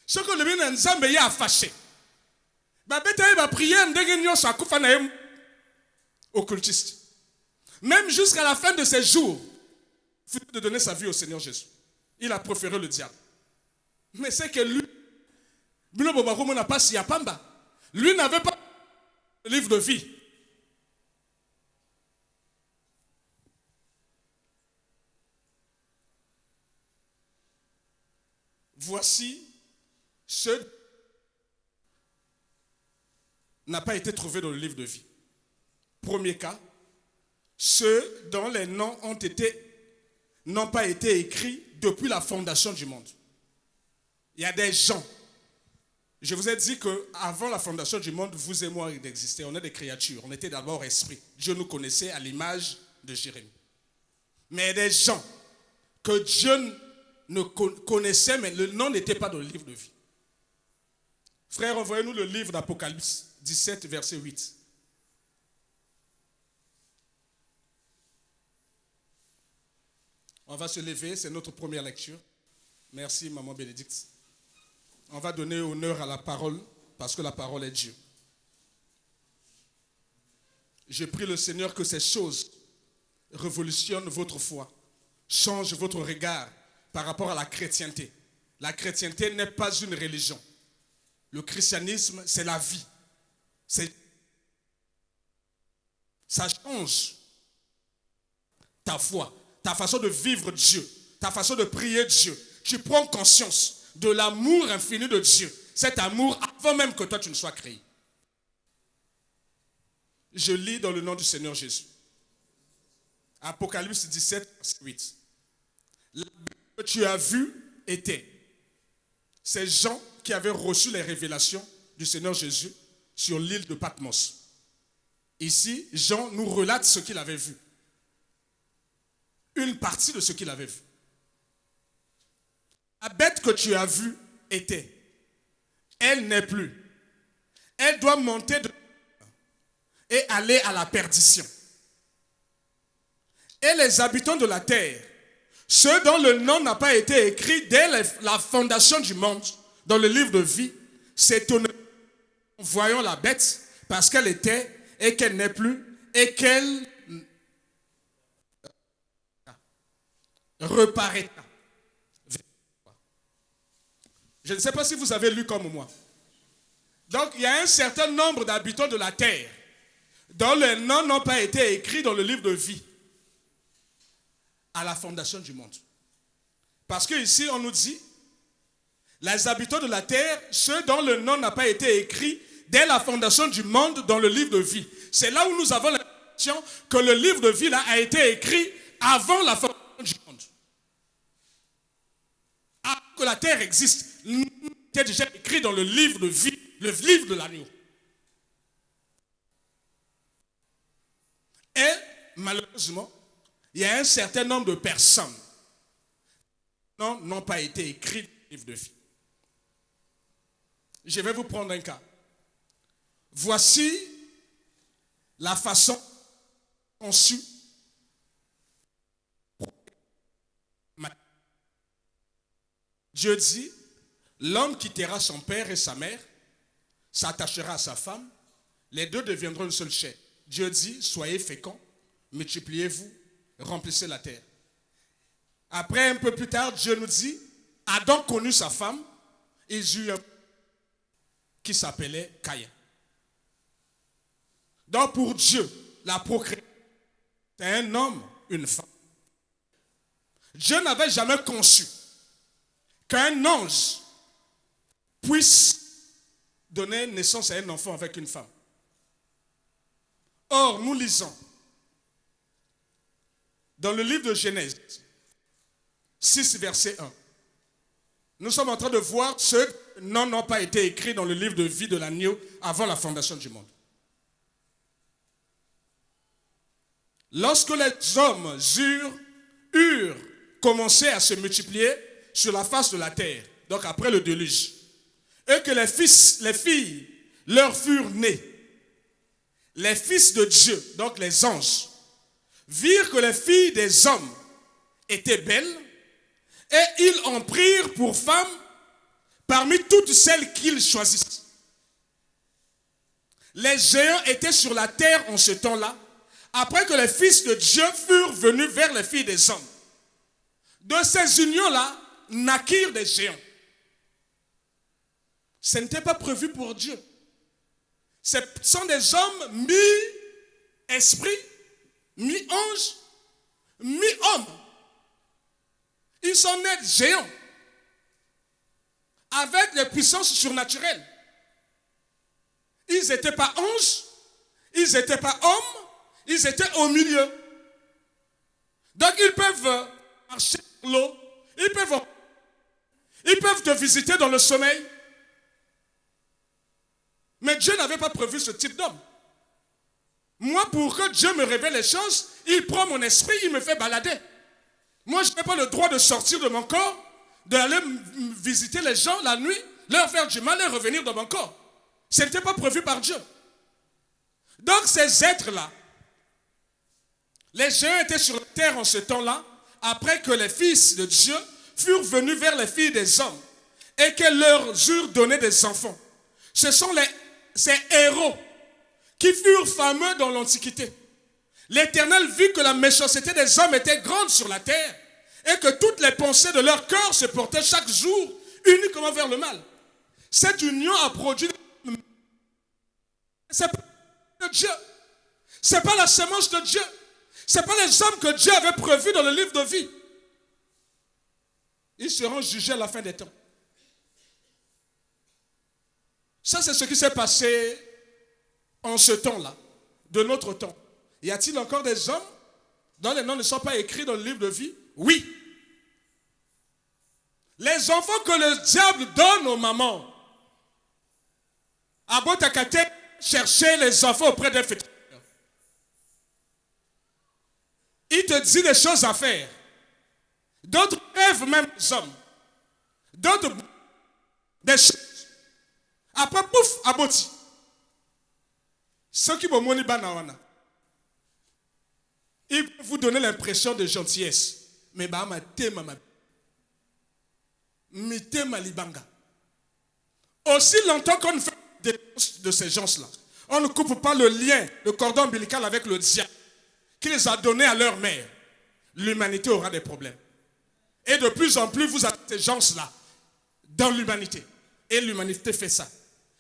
Ce que le bien nzambe ya fâché. Ba beta ba prier ndenge nyonso akufa na yem occultiste. Même jusqu'à la fin de ses jours, il faut de donner sa vie au Seigneur Jésus. Il a préféré le diable. Mais c'est que lui, lui n'avait pas le livre de vie. Voici ce n'a pas été trouvé dans le livre de vie. Premier cas, ceux dont les noms n'ont pas été écrits depuis la fondation du monde. Il y a des gens. Je vous ai dit qu'avant la fondation du monde, vous et moi existions. On est des créatures. On était d'abord esprits. Dieu nous connaissait à l'image de Jérémie. Mais il y a des gens que Dieu ne connaissait, mais le nom n'était pas dans le livre de vie. Frère, envoyez-nous le livre d'Apocalypse 17, verset 8. On va se lever, c'est notre première lecture. Merci, Maman Bénédicte. On va donner honneur à la parole, parce que la parole est Dieu. Je prie le Seigneur que ces choses révolutionnent votre foi, changent votre regard par rapport à la chrétienté. La chrétienté n'est pas une religion. Le christianisme, c'est la vie. Ça change ta foi, ta façon de vivre Dieu, ta façon de prier Dieu. Tu prends conscience de l'amour infini de Dieu. Cet amour avant même que toi tu ne sois créé. Je lis dans le nom du Seigneur Jésus. Apocalypse 17, verset 8. La bête que tu as vue était ces gens qui avaient reçu les révélations du Seigneur Jésus sur l'île de Patmos. Ici, Jean nous relate ce qu'il avait vu. Une partie de ce qu'il avait vu. La bête que tu as vue était. Elle n'est plus. Elle doit monter et aller à la perdition. Et les habitants de la terre, ceux dont le nom n'a pas été écrit dès la fondation du monde, dans le livre de vie, s'étonnèrent en voyant la bête, parce qu'elle était et qu'elle n'est plus, et qu'elle reparaîtra. Je ne sais pas si vous avez lu comme moi. Donc, il y a un certain nombre d'habitants de la terre dont les noms n'ont pas été écrits dans le livre de vie à la fondation du monde. Parce qu'ici, on nous dit, les habitants de la terre, ceux dont le nom n'a pas été écrit dès la fondation du monde dans le livre de vie. C'est là où nous avons l'impression que le livre de vie là, a été écrit avant la fondation du monde. Avant que la terre existe, il était déjà écrit dans le livre de vie, le livre de l'agneau. Et malheureusement, il y a un certain nombre de personnes qui n'ont pas été écrites dans le livre de vie. Je vais vous prendre un cas. Voici la façon conçue. Dieu dit, l'homme quittera son père et sa mère, s'attachera à sa femme, les deux deviendront une seule chair. Dieu dit, soyez féconds, multipliez-vous, remplissez la terre. Après, un peu plus tard, Dieu nous dit, Adam connut sa femme, ils eurent un qui s'appelait Caïn. Donc pour Dieu, la procréation, c'est un homme, une femme. Dieu n'avait jamais conçu qu'un ange puisse donner naissance à un enfant avec une femme. Or, nous lisons dans le livre de Genèse 6, verset 1. Nous sommes en train de voir ceux qui n'ont pas été écrits dans le livre de vie de l'agneau avant la fondation du monde. Lorsque les hommes eurent commencé à se multiplier sur la face de la terre, donc après le déluge, et que les filles leur furent nées, les fils de Dieu, donc les anges, virent que les filles des hommes étaient belles, et ils en prirent pour femmes parmi toutes celles qu'ils choisissent. Les géants étaient sur la terre en ce temps-là, après que les fils de Dieu furent venus vers les filles des hommes. De ces unions-là, naquirent des géants. Ce n'était pas prévu pour Dieu. Ce sont des hommes mi-esprit, mi-ange, mi-homme. Ils sont nés géants, avec des puissances surnaturelles. Ils n'étaient pas anges, ils n'étaient pas hommes, ils étaient au milieu. Donc ils peuvent marcher sur l'eau, ils peuvent te visiter dans le sommeil. Mais Dieu n'avait pas prévu ce type d'homme. Moi, pour que Dieu me révèle les choses, il prend mon esprit, il me fait balader. Moi, je n'ai pas le droit de sortir de mon corps, d'aller visiter les gens la nuit, leur faire du mal et revenir dans mon corps. Ce n'était pas prévu par Dieu. Donc ces êtres-là, les géants étaient sur la terre en ce temps-là, après que les fils de Dieu furent venus vers les filles des hommes et qu'elles leur eurent donné des enfants. Ce sont ces héros qui furent fameux dans l'Antiquité. L'Éternel vit que la méchanceté des hommes était grande sur la terre et que toutes les pensées de leur cœur se portaient chaque jour uniquement vers le mal. Cette union a produit... C'est pas de Dieu. C'est pas la semence de Dieu. C'est pas les hommes que Dieu avait prévus dans le livre de vie. Ils seront jugés à la fin des temps. Ça, c'est ce qui s'est passé en ce temps-là, de notre temps. Y a-t-il encore des hommes dont les noms ne sont pas écrits dans le livre de vie? Oui. Les enfants que le diable donne aux mamans. À Botakate, chercher les enfants auprès des féticheurs. Il te dit des choses à faire. D'autres rêvent même des hommes. D'autres des choses. Après, pouf, aboti. Ceux qui vont moni banawana. Ils peuvent vous donner l'impression de gentillesse. Mais bah, ma thème, ma thème, libanga. Aussi longtemps qu'on fait de ces gens-là, on ne coupe pas le lien, le cordon ombilical avec le diable qui les a donnés à leur mère. L'humanité aura des problèmes. Et de plus en plus, vous avez ces gens-là dans l'humanité. Et l'humanité fait ça.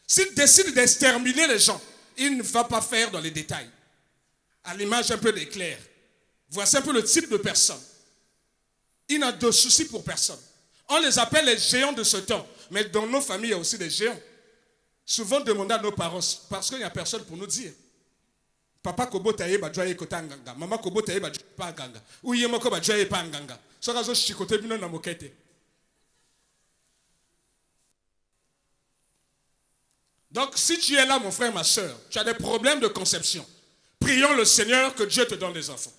S'il décide d'exterminer les gens, il ne va pas faire dans les détails. À l'image un peu d'éclair. Voici un peu le type de personne. Il n'a de soucis pour personne. On les appelle les géants de ce temps. Mais dans nos familles, il y a aussi des géants. Souvent demandez à nos parents, parce qu'il n'y a personne pour nous dire. Papa kobo taye ba joye kota nganga, mama kobo taye ba joye pa nganga, ou yemoko ba joye pa nganga. Soka zo shikote bino na mokete. Donc si tu es là mon frère, ma soeur, tu as des problèmes de conception. Prions le Seigneur que Dieu te donne des enfants.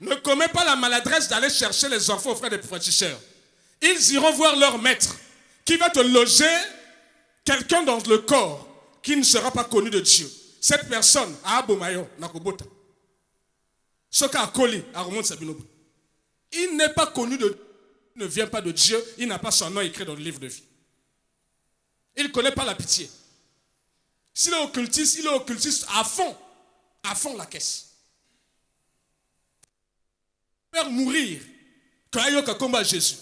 Ne commets pas la maladresse d'aller chercher les enfants auprès des féticheurs. Ils iront voir leur maître qui va te loger quelqu'un dans le corps qui ne sera pas connu de Dieu. Cette personne, il n'est pas connu de Dieu, il ne vient pas de Dieu, il n'a pas son nom écrit dans le livre de vie. Il ne connaît pas la pitié. S'il est occultiste, il est occultiste à fond la caisse. Faire mourir quand il y a combat Jésus.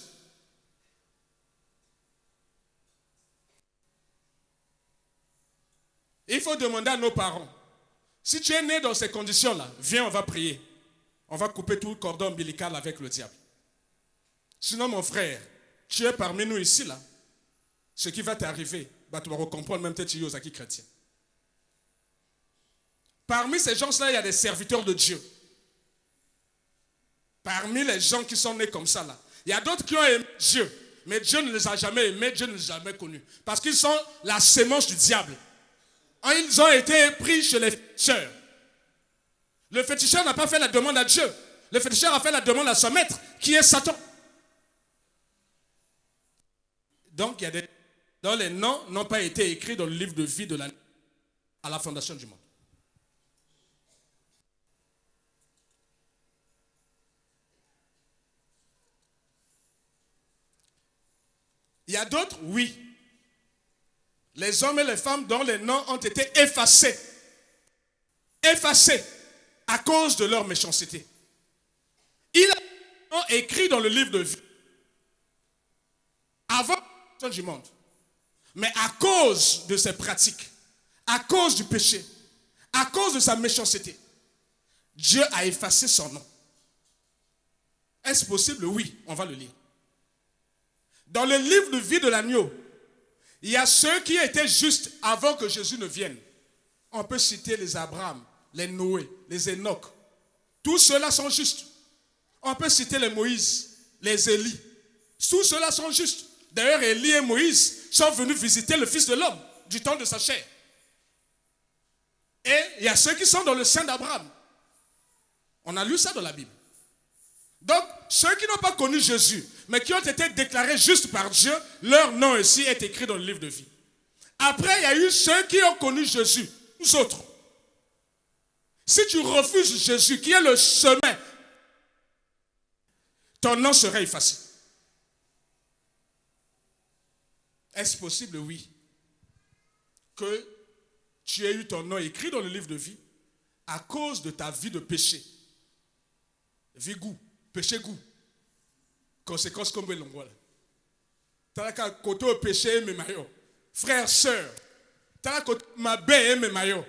Il faut demander à nos parents, si tu es né dans ces conditions-là, viens, on va prier. On va couper tout le cordon ombilical avec le diable. Sinon, mon frère, tu es parmi nous ici, là. Ce qui va t'arriver, bah, tu vas comprendre même peut-être aux acquis chrétiens. Parmi ces gens-là, il y a des serviteurs de Dieu. Parmi les gens qui sont nés comme ça, là, il y a d'autres qui ont aimé Dieu, mais Dieu ne les a jamais aimés, Dieu ne les a jamais connus. Parce qu'ils sont la sémence du diable. Ils ont été pris chez les féticheurs. Le féticheur n'a pas fait la demande à Dieu. Le féticheur a fait la demande à son maître, qui est Satan. Donc, il y a des dont les noms n'ont pas été écrits dans le livre de vie de à la fondation du monde. Il y a d'autres, oui. Les hommes et les femmes dont les noms ont été effacés. Effacés à cause de leur méchanceté. Il a écrit dans le livre de vie avant la fondation du monde. Mais à cause de ses pratiques, à cause du péché, à cause de sa méchanceté, Dieu a effacé son nom. Est-ce possible? Oui, on va le lire. Dans le livre de vie de l'agneau, il y a ceux qui étaient justes avant que Jésus ne vienne. On peut citer les Abraham, les Noé, les Enoch. Tous ceux-là sont justes. On peut citer les Moïse, les Élie. Tous ceux-là sont justes. D'ailleurs, Élie et Moïse sont venus visiter le Fils de l'homme du temps de sa chair. Et il y a ceux qui sont dans le sein d'Abraham. On a lu ça dans la Bible. Donc, ceux qui n'ont pas connu Jésus, mais qui ont été déclarés justes par Dieu, leur nom ici est écrit dans le livre de vie. Après, il y a eu ceux qui ont connu Jésus, nous autres. Si tu refuses Jésus, qui est le chemin, ton nom sera effacé. Est-ce possible? Oui. Que tu aies eu ton nom écrit dans le livre de vie à cause de ta vie de péché. Vie goût, péché goût. Conséquence comme l'ongola. T'as qu'à côté au péché, mes maillots. Frère, sœur. T'as qu'à côté ma baie, mes maillots.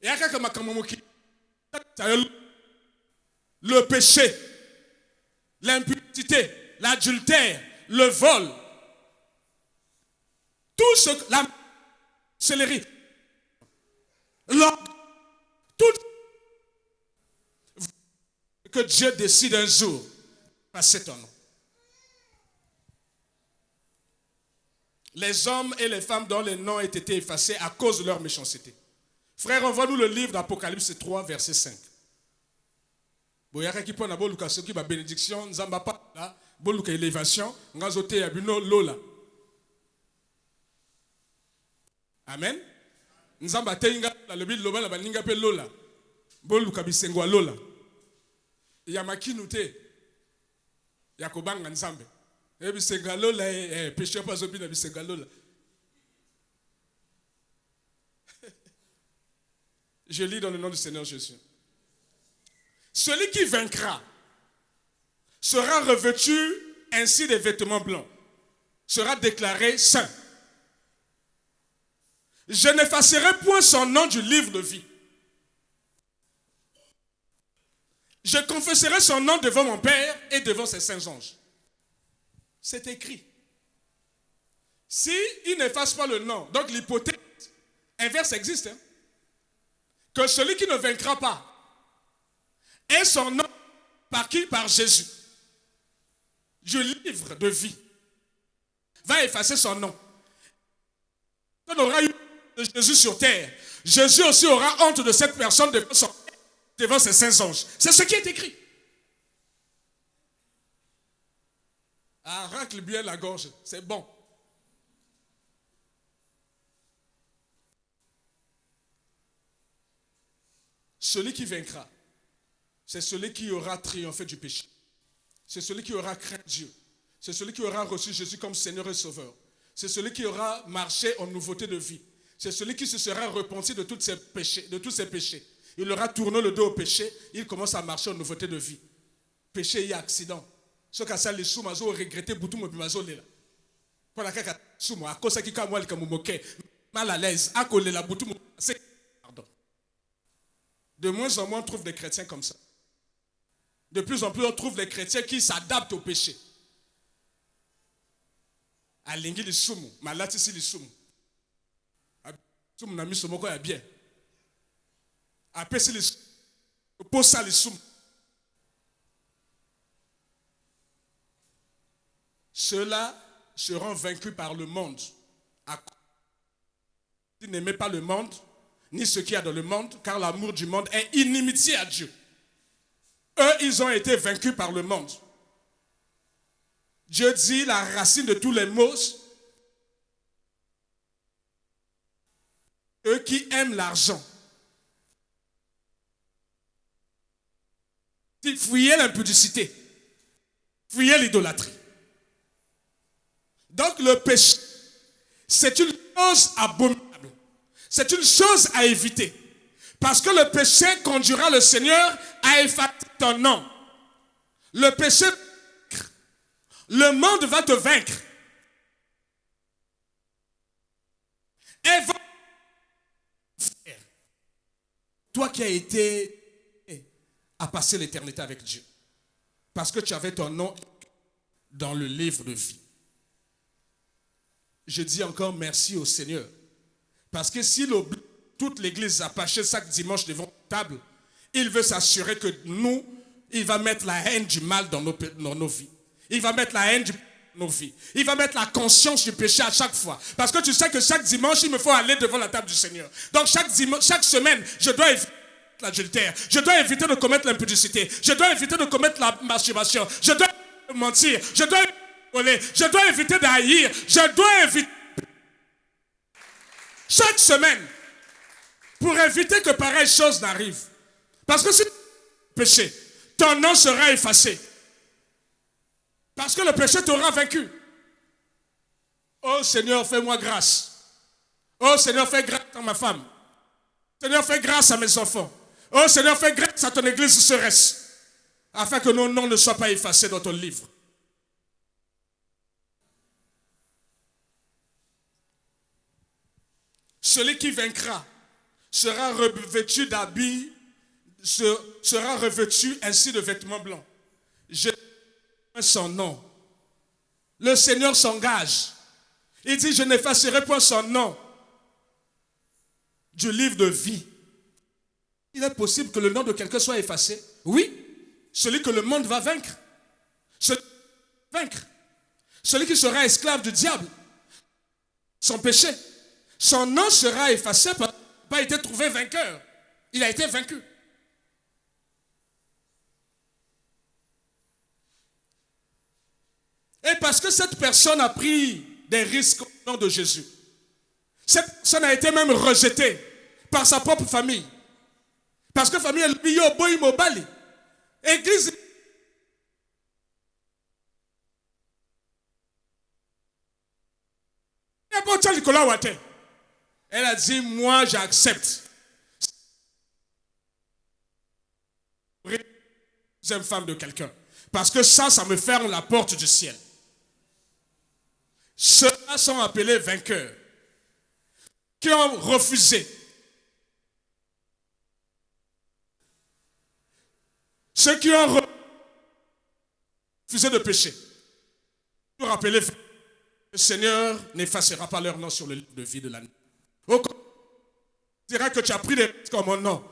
Et à qu'à ma kamomoki. Le péché, l'impudicité, l'adultère, le vol. Tout ce, la céleri, l'orgue, tout. que Dieu décide un jour d'effacer ton nom. Les hommes et les femmes dont les noms ont été effacés à cause de leur méchanceté. Frère, envoie-nous le livre d'Apocalypse 3, verset 5. Boyaka qui prend la bénédiction, nzamba pas là, boluka élévation, ngazote yabino lola. Amen. Nzamba tenga la lebi loba la baninga pe lola. Boluka bisengwa lola. Ya makinu te. Ya kobanga nzambe. E bisenga lola péché pas obi na bisenga lola. Je lis dans le nom du Seigneur Jésus. Celui qui vaincra sera revêtu ainsi des vêtements blancs, sera déclaré saint. Je n'effacerai point son nom du livre de vie. Je confesserai son nom devant mon Père et devant ses saints anges. C'est écrit. Si il n'efface pas le nom, donc l'hypothèse inverse existe, hein, que celui qui ne vaincra pas et son nom par qui? Par Jésus. Du livre de vie va effacer son nom. On aura eu Jésus sur terre. Jésus aussi aura honte de cette personne devant ses saints anges. C'est ce qui est écrit. Ah, racle bien la gorge, c'est bon. Celui qui vaincra, c'est celui qui aura triomphé du péché. C'est celui qui aura craint Dieu. C'est celui qui aura reçu Jésus comme Seigneur et Sauveur. C'est celui qui aura marché en nouveauté de vie. C'est celui qui se sera repenti de tous ses péchés. Il aura tourné le dos au péché. Il commence à marcher en nouveauté de vie. Péché et accident. Ce qu'a ça les sous mazo regretté boutou mo bimazo lela. Pour la kaka sous moi à cause qui ka moi le kamumoke mal à l'aise à coller la boutou mo. Pardon. De moins en moins on trouve des chrétiens comme ça. De plus en plus, on trouve des chrétiens qui s'adaptent au péché. Alingi li sumu, malati si li sumu. Sumu na miso moko ya bien. Apesi li sumu, posa li sumu. Ceux-là seront vaincus par le monde. Ils n'aimaient pas le monde, ni ce qu'il y a dans le monde, car l'amour du monde est inimitié à Dieu. Eux, ils ont été vaincus par le monde. Dieu dit la racine de tous les maux. Eux qui aiment l'argent. Fuyez l'impudicité. Fuyez l'idolâtrie. Donc le péché, c'est une chose abominable. C'est une chose à éviter. Parce que le péché conduira le Seigneur à effacer ton nom. Le péché, le monde va te vaincre. Et va, toi qui as été à passer l'éternité avec Dieu, parce que tu avais ton nom dans le livre de vie. Je dis encore merci au Seigneur. Parce que si toute l'église a pâché chaque dimanche devant la table, il veut s'assurer que nous, il va mettre la haine du mal dans nos vies. Il va mettre la haine dans nos vies. Il va mettre la conscience du péché à chaque fois. Parce que tu sais que chaque dimanche, il me faut aller devant la table du Seigneur. Donc chaque semaine, je dois éviter l'adultère. Je dois éviter de commettre l'impudicité. Je dois éviter de commettre la masturbation. Je dois éviter de mentir. Je dois éviter de voler. Je dois éviter d'haïr. Je dois éviter. Chaque semaine. Pour éviter que pareille chose n'arrive. Parce que si tu péché, ton nom sera effacé. Parce que le péché t'aura vaincu. Oh Seigneur, fais-moi grâce. Oh Seigneur, fais grâce à ma femme. Seigneur, fais grâce à mes enfants. Oh Seigneur, fais grâce à ton église Ceres. Afin que nos noms ne soient pas effacés dans ton livre. Celui qui vaincra sera revêtu d'habits, sera revêtu ainsi de vêtements blancs. Je son nom. Le Seigneur s'engage. Il dit, je n'effacerai point son nom du livre de vie. Il est possible que le nom de quelqu'un soit effacé. Oui, celui que le monde va vaincre. Celui qui sera esclave du diable. Son péché. Son nom sera effacé parce qu'il n'a pas été trouvé vainqueur. Il a été vaincu. Et parce que cette personne a pris des risques au nom de Jésus, cette personne a été même rejetée par sa propre famille. Parce que famille est liée au boy mobile. Église. Elle a dit, moi j'accepte. Deuxième femme de quelqu'un. Parce que ça me ferme la porte du ciel. Ceux-là sont appelés vainqueurs. Qui ont refusé. Ceux qui ont refusé de pécher. Pour rappeler, le Seigneur n'effacera pas leur nom sur le livre de vie de l'année. Au contraire, tu diras que tu as pris des risques comme mon nom.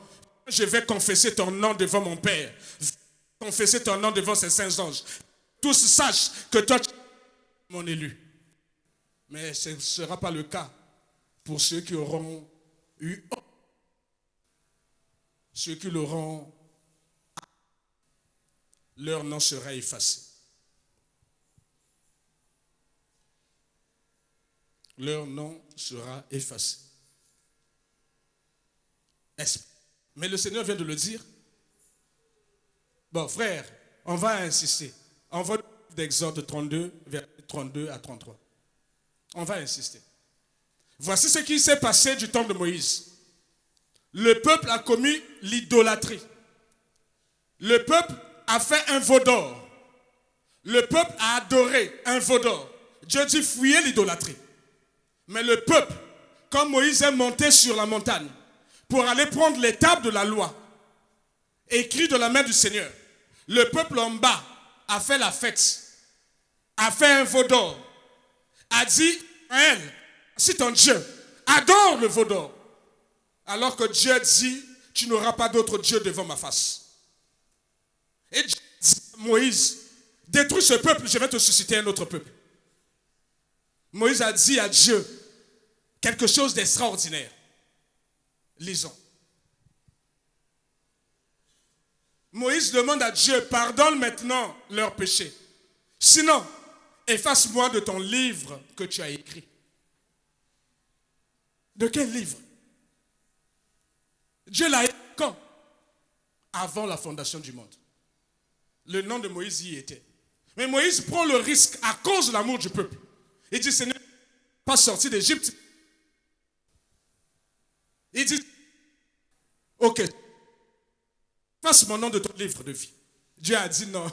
Je vais confesser ton nom devant mon Père. Confesser ton nom devant ses saints anges. Tous sachent que toi, tu es mon élu. Mais ce ne sera pas le cas pour ceux qui auront eu honte. Ceux qui l'auront, leur nom sera effacé. Leur nom sera effacé. Mais le Seigneur vient de le dire. Bon, frère, on va insister. On va d'Exode 32, vers 32 à 33. On va insister. Voici ce qui s'est passé du temps de Moïse. Le peuple a commis l'idolâtrie. Le peuple a fait un veau d'or. Le peuple a adoré un veau d'or. Dieu dit fuyez l'idolâtrie. Mais le peuple, quand Moïse est monté sur la montagne pour aller prendre les tables de la loi, écrites de la main du Seigneur, le peuple en bas a fait la fête, a fait un veau d'or, a dit, Israël, si ton Dieu adore le veau d'or, alors que Dieu dit, tu n'auras pas d'autre Dieu devant ma face. Et Dieu dit, Moïse, détruis ce peuple, je vais te susciter un autre peuple. Moïse a dit à Dieu quelque chose d'extraordinaire. Lisons. Moïse demande à Dieu, pardonne maintenant leurs péchés. Sinon, efface-moi de ton livre que tu as écrit. De quel livre? Dieu l'a écrit quand? Avant la fondation du monde. Le nom de Moïse y était. Mais Moïse prend le risque à cause de l'amour du peuple. Il dit, Seigneur, pas sorti d'Égypte. Il dit, ok, fasse mon nom de ton livre de vie. Dieu a dit, non,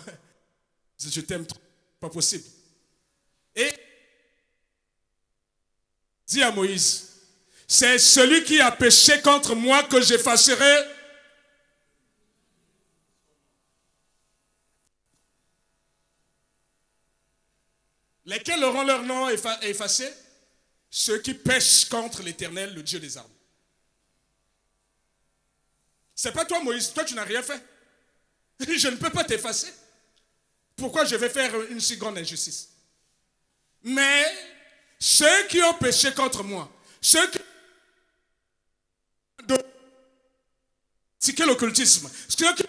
je t'aime trop, pas possible. Et dit à Moïse, c'est celui qui a péché contre moi que j'effacerai. Lesquels auront leur nom effacé? Ceux qui pêchent contre l'Éternel, le Dieu des armes. C'est pas toi, Moïse. Toi, tu n'as rien fait. Je ne peux pas t'effacer. Pourquoi je vais faire une si grande injustice? Mais ceux qui ont péché contre moi, ceux qui ont pratiqué l'occultisme, ceux qui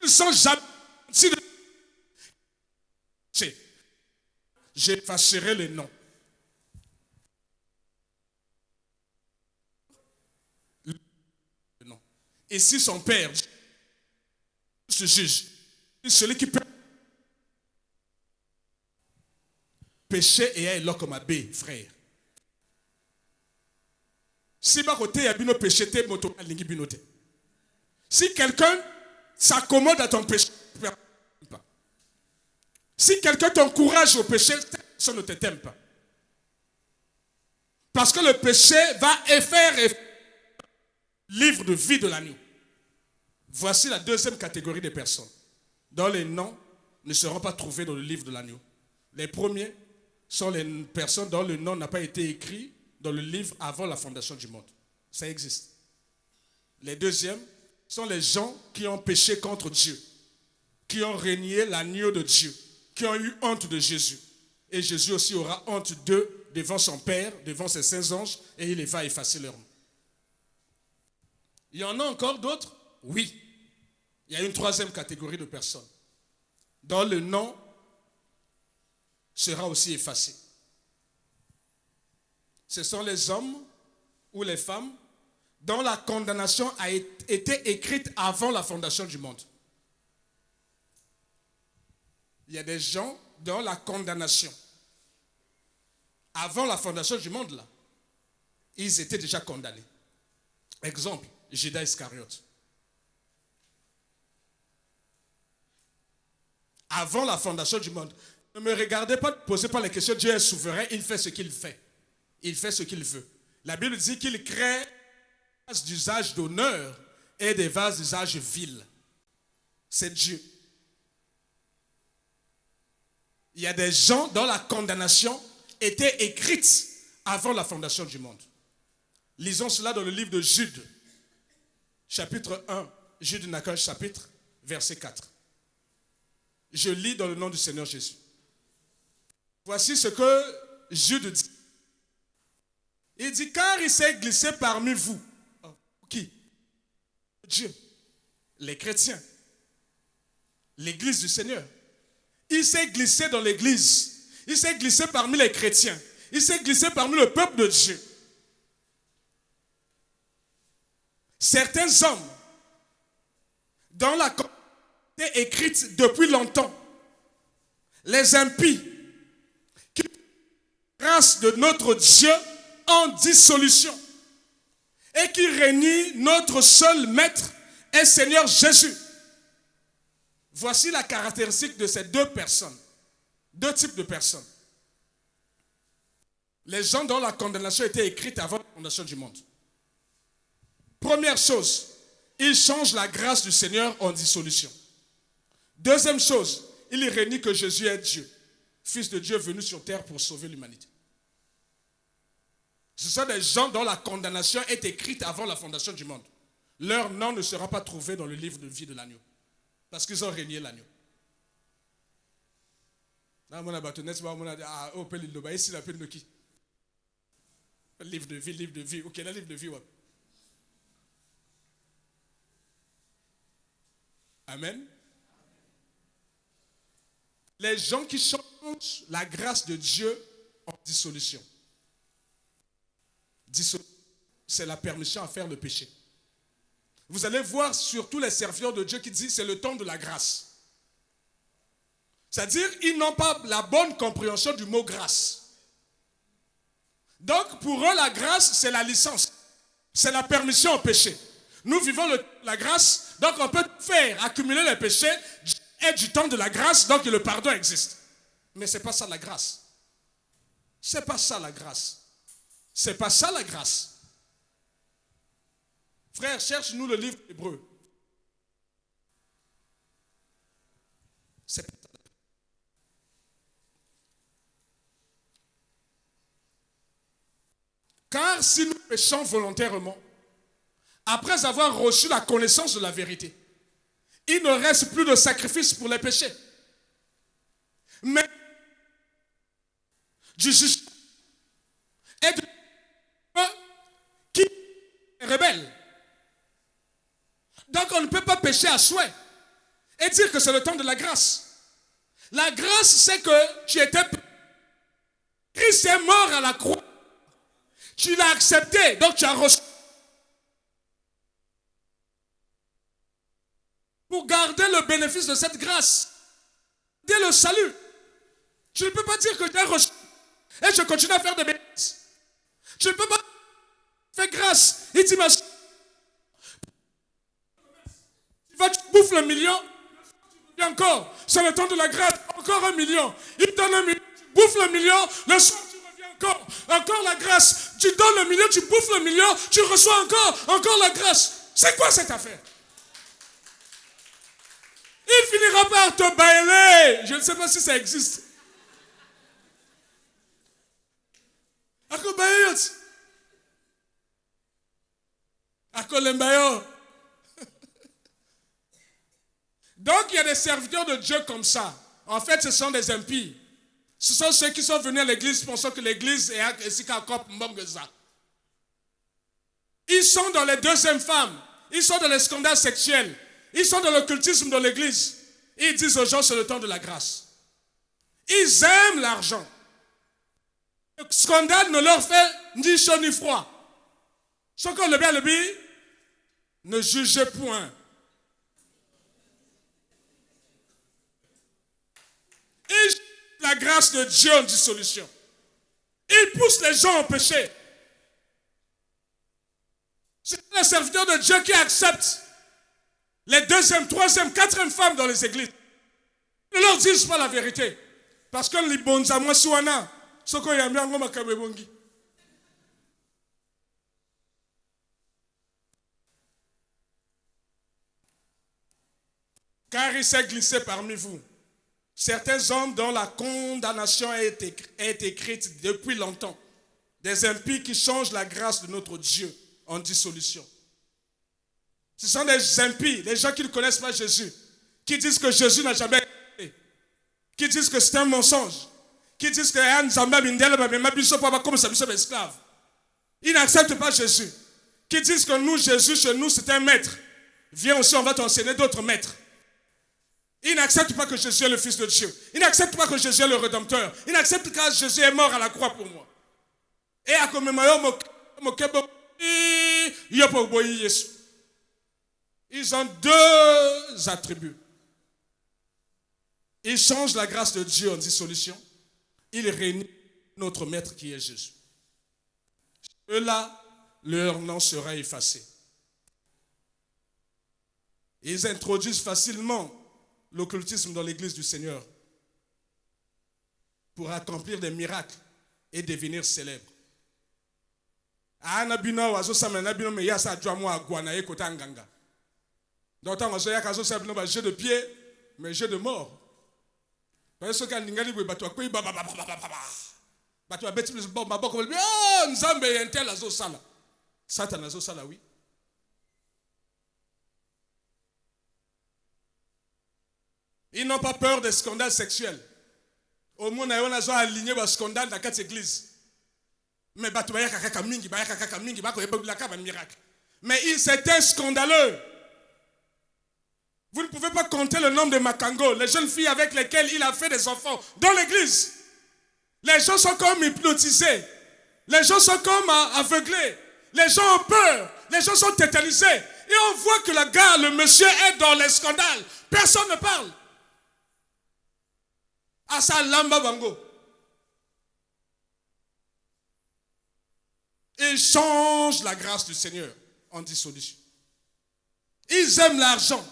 ne sont jamais j'effacerai les noms. Et si son père se juge, celui qui peut péché et est là comme abbé, frère. Si baroté a bino péché, te moto alingi binote. Si quelqu'un s'accommode à ton péché, pas. Si quelqu'un t'encourage au péché, ça ne t'aime pas. Parce que le péché va faire livre de vie de l'agneau. Voici la deuxième catégorie des personnes dont les noms ne seront pas trouvés dans le livre de l'agneau. Les premiers sont les personnes dont le nom n'a pas été écrit dans le livre avant la fondation du monde. Ça existe. Les deuxièmes, sont les gens qui ont péché contre Dieu, qui ont renié l'agneau de Dieu, qui ont eu honte de Jésus. Et Jésus aussi aura honte d'eux devant son Père, devant ses saints anges, et il va effacer leur nom. Il y en a encore d'autres? Oui. Il y a une troisième catégorie de personnes dont le nom sera aussi effacé. Ce sont les hommes ou les femmes dont la condamnation a été écrite avant la fondation du monde. Il y a des gens dont la condamnation, avant la fondation du monde, là, ils étaient déjà condamnés. Exemple, Judas Iscariote. Avant la fondation du monde. Ne me regardez pas, ne posez pas les questions. Dieu est souverain, il fait ce qu'il fait. Il fait ce qu'il veut. La Bible dit qu'il crée des vases d'usage d'honneur et des vases d'usage vil. C'est Dieu. Il y a des gens dont la condamnation était écrite avant la fondation du monde. Lisons cela dans le livre de Jude, chapitre 1. Jude n'a qu'un chapitre, verset 4. Je lis dans le nom du Seigneur Jésus. Voici ce que Jude dit. Il dit, car il s'est glissé parmi vous. Oh, qui? Dieu. Les chrétiens. L'église du Seigneur. Il s'est glissé dans l'église. Il s'est glissé parmi les chrétiens. Il s'est glissé parmi le peuple de Dieu. Certains hommes, dans la est écrite depuis longtemps, les impies, qui, grâce de notre Dieu, en dissolution, et qui renie notre seul Maître et Seigneur Jésus. Voici la caractéristique de ces deux personnes, deux types de personnes. Les gens dont la condamnation était écrite avant la fondation du monde. Première chose, ils changent la grâce du Seigneur en dissolution. Deuxième chose, il renie que Jésus est Dieu, Fils de Dieu venu sur terre pour sauver l'humanité. Ce sont des gens dont la condamnation est écrite avant la fondation du monde. Leur nom ne sera pas trouvé dans le livre de vie de l'agneau, parce qu'ils ont régné l'agneau. Livre de vie. Ok, le livre de vie. Amen. Les gens qui changent la grâce de Dieu en dissolution. C'est la permission à faire le péché. Vous allez voir surtout les serviteurs de Dieu qui disent c'est le temps de la grâce. C'est-à-dire ils n'ont pas la bonne compréhension du mot grâce. Donc pour eux la grâce c'est la licence. C'est la permission au péché. Nous vivons la grâce, donc on peut faire accumuler les péchés et du temps de la grâce, donc le pardon existe. Mais ce n'est pas ça la grâce. Ce n'est pas ça la grâce. Ce n'est pas ça la grâce. Frère, cherche-nous le livre hébreu. C'est pas ça. Car si nous péchons volontairement, après avoir reçu la connaissance de la vérité, il ne reste plus de sacrifice pour les péchés. Mais du jugement et de qui est rebelle. Donc on ne peut pas pécher à souhait et dire que c'est le temps de la grâce. La grâce, c'est que tu étais... Christ est mort à la croix. Tu l'as accepté, donc tu as reçu. Pour garder le bénéfice de cette grâce, dès le salut, tu ne peux pas dire que tu as reçu et je continue à faire des bénéfices. Tu ne peux pas faire grâce et t'imagines. Tu vas, tu bouffes le million, et encore, c'est le temps de la grâce, encore 1 million. Il te donne 1 million, tu bouffes le million, le soir tu reviens encore la grâce. Tu donnes le million, tu bouffes le million, tu reçois encore la grâce. C'est quoi cette affaire? Il finira par te bailer. Je ne sais pas si ça existe. Donc, il y a des serviteurs de Dieu comme ça. En fait, ce sont des impies. Ce sont ceux qui sont venus à l'église pensant que l'église est ainsi qu'un corps ça. Ils sont dans les deuxièmes femmes. Ils sont dans les scandales sexuels. Ils sont dans l'occultisme de l'église. Ils disent aux gens, c'est le temps de la grâce. Ils aiment l'argent. Le scandale ne leur fait ni chaud ni froid. Ce qu'on le bien le dit, ne jugez point. Ils jugent la grâce de Dieu en dissolution. Ils poussent les gens au péché. C'est les serviteurs de Dieu qui acceptent les deuxième, troisième, quatrième femmes dans les églises. Ils ne leur disent pas la vérité. Parce que les bons à moi souana, ce qu'on y a bien, on m'a kabebongi. Car il s'est glissé parmi vous certains hommes dont la condamnation est écrite depuis longtemps. Des impies qui changent la grâce de notre Dieu en dissolution. Ce sont des impies, des gens qui ne connaissent pas Jésus, qui disent que Jésus n'a jamais existé, qui disent que c'est un mensonge, qui disent que esclave. Ils n'acceptent pas Jésus, qui disent que nous, Jésus, chez nous, c'est un maître. Viens aussi, on va t'enseigner d'autres maîtres. Ils n'acceptent pas que Jésus est le Fils de Dieu. Ils n'acceptent pas que Jésus est le Rédempteur. Ils n'acceptent pas que Jésus est mort à la croix pour moi. Et à comme ils ont deux attributs. Ils changent la grâce de Dieu en dissolution. Ils réunissent notre Maître qui est Jésus. Eux-là, leur nom sera effacé. Ils introduisent facilement l'occultisme dans l'église du Seigneur pour accomplir des miracles et devenir célèbres. D'autant que jeu de pied, mais jeu de mort. Parce que quand nous oui. Ils n'ont pas peur des scandales sexuels. Au moins, on a aligné un scandale dans quatre églises. Mais c'était scandaleux. Vous ne pouvez pas compter le nombre de Makango, les jeunes filles avec lesquelles il a fait des enfants dans l'église. Les gens sont comme hypnotisés. Les gens sont comme aveuglés. Les gens ont peur. Les gens sont tétanisés. Et on voit que le monsieur est dans les scandales. Personne ne parle. Asa lamba bango. Ils changent la grâce du Seigneur en dissolution. Ils aiment l'argent.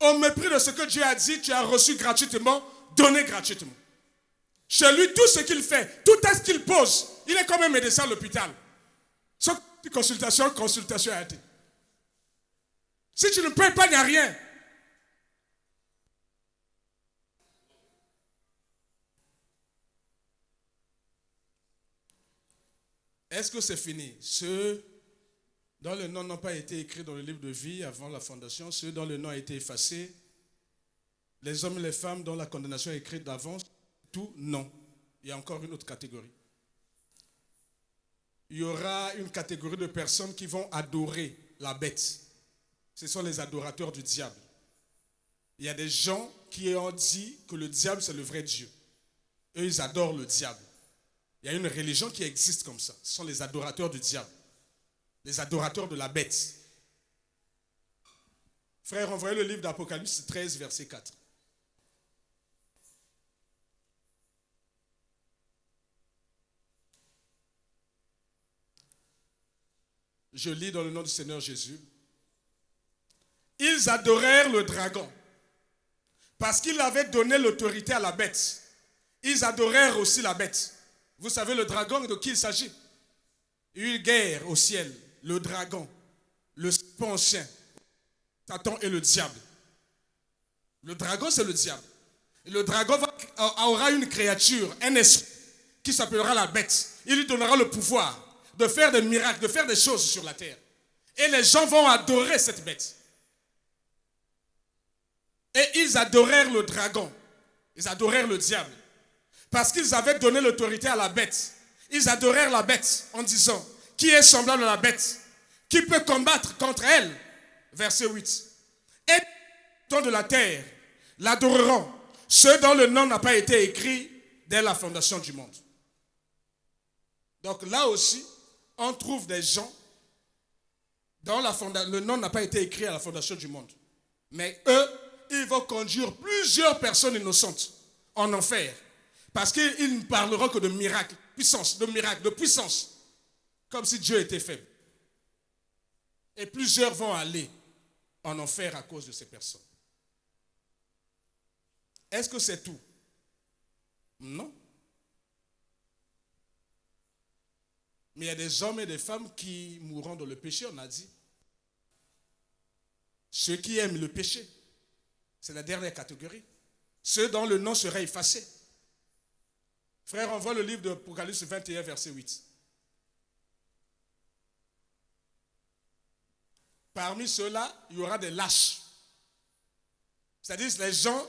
Au mépris de ce que Dieu a dit, tu as reçu gratuitement, donné gratuitement. Chez lui, tout ce qu'il fait, tout acte qu'il pose, il est comme un médecin à l'hôpital. Sauf consultation a été. Si tu ne payes pas, il n'y a rien. Est-ce que c'est fini? Ceux dont le nom n'a pas été écrit dans le livre de vie avant la fondation, ceux dont le nom a été effacé, les hommes et les femmes dont la condamnation est écrite d'avance, tout non. Il y a encore une autre catégorie. Il y aura une catégorie de personnes qui vont adorer la bête. Ce sont les adorateurs du diable. Il y a des gens qui ont dit que le diable c'est le vrai Dieu. Eux, ils adorent le diable. Il y a une religion qui existe comme ça. Ce sont les adorateurs du diable. Les adorateurs de la bête. Frère, envoyez le livre d'Apocalypse 13, verset 4. Je lis dans le nom du Seigneur Jésus. Ils adorèrent le dragon parce qu'il avait donné l'autorité à la bête. Ils adorèrent aussi la bête. Vous savez le dragon de qui il s'agit? Une guerre au ciel. Le dragon, le serpent ancien, Satan et le diable. Le dragon, c'est le diable. Et le dragon aura une créature, un esprit, qui s'appellera la bête. Il lui donnera le pouvoir de faire des miracles, de faire des choses sur la terre. Et les gens vont adorer cette bête. Et ils adorèrent le dragon. Ils adorèrent le diable. Parce qu'ils avaient donné l'autorité à la bête. Ils adorèrent la bête en disant, qui est semblable à la bête? Qui peut combattre contre elle? Verset 8. Et les habitants de la terre l'adoreront, ceux dont le nom n'a pas été écrit dès la fondation du monde. Donc là aussi, on trouve des gens dont le nom n'a pas été écrit à la fondation du monde. Mais eux, ils vont conduire plusieurs personnes innocentes en enfer. Parce qu'ils ne parleront que de miracles, de puissance. Comme si Dieu était faible. Et plusieurs vont aller en enfer à cause de ces personnes. Est-ce que c'est tout? Non. Mais il y a des hommes et des femmes qui mourront dans le péché, on a dit. Ceux qui aiment le péché, c'est la dernière catégorie. Ceux dont le nom serait effacé. Frère, on voit le livre d'Apocalypse 21, verset 8. Parmi ceux-là, il y aura des lâches. C'est-à-dire les gens,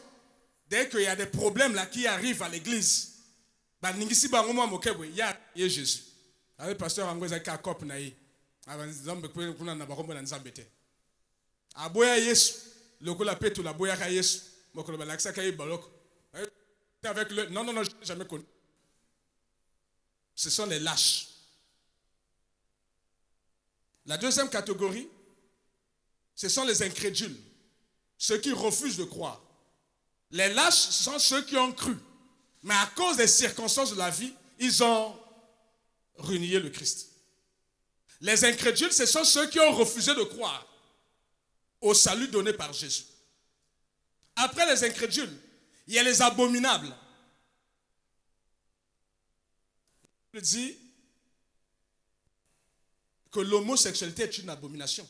dès qu'il y a des problèmes là qui arrivent à l'église, il y a Jésus. Le pasteur Angoza a un cop naï. Aboya Yesu, le coup la pète ou la boya Yesu, mokolo balaksa kayi balok. Avec le non, je n'ai jamais connu. Ce sont les lâches. La deuxième catégorie, ce sont les incrédules, ceux qui refusent de croire. Les lâches sont ceux qui ont cru, mais à cause des circonstances de la vie, ils ont renié le Christ. Les incrédules, ce sont ceux qui ont refusé de croire au salut donné par Jésus. Après les incrédules, il y a les abominables. Il dit que l'homosexualité est une abomination.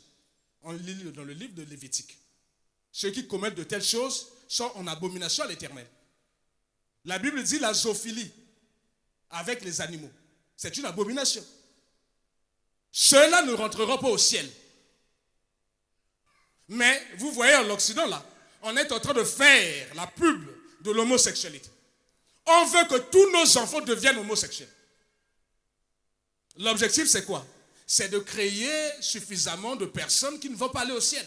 On lit dans le livre de Lévitique. Ceux qui commettent de telles choses sont en abomination à l'Éternel. La Bible dit la zoophilie avec les animaux. C'est une abomination. Ceux-là ne rentreront pas au ciel. Mais vous voyez en l'Occident là, on est en train de faire la pub de l'homosexualité. On veut que tous nos enfants deviennent homosexuels. L'objectif c'est quoi? C'est de créer suffisamment de personnes qui ne vont pas aller au ciel.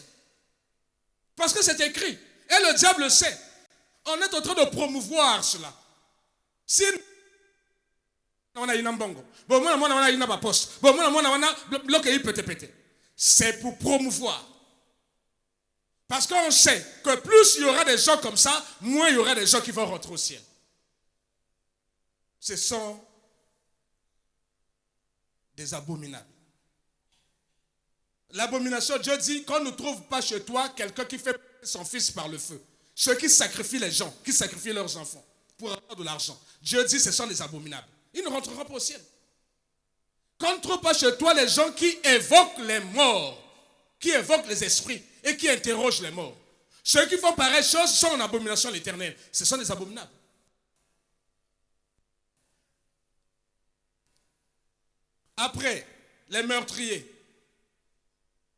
Parce que c'est écrit. Et le diable le sait. On est en train de promouvoir cela. Si c'est pour promouvoir. Parce qu'on sait que plus il y aura des gens comme ça, moins il y aura des gens qui vont rentrer au ciel. Ce sont des abominables. L'abomination, Dieu dit qu'on ne trouve pas chez toi quelqu'un qui fait son fils par le feu. Ceux qui sacrifient les gens, qui sacrifient leurs enfants pour avoir de l'argent. Dieu dit que ce sont des abominables. Ils ne rentreront pas au ciel. Qu'on ne trouve pas chez toi les gens qui évoquent les morts, qui évoquent les esprits et qui interrogent les morts. Ceux qui font pareille chose sont en abomination à l'Éternel. Ce sont des abominables. Après, les meurtriers.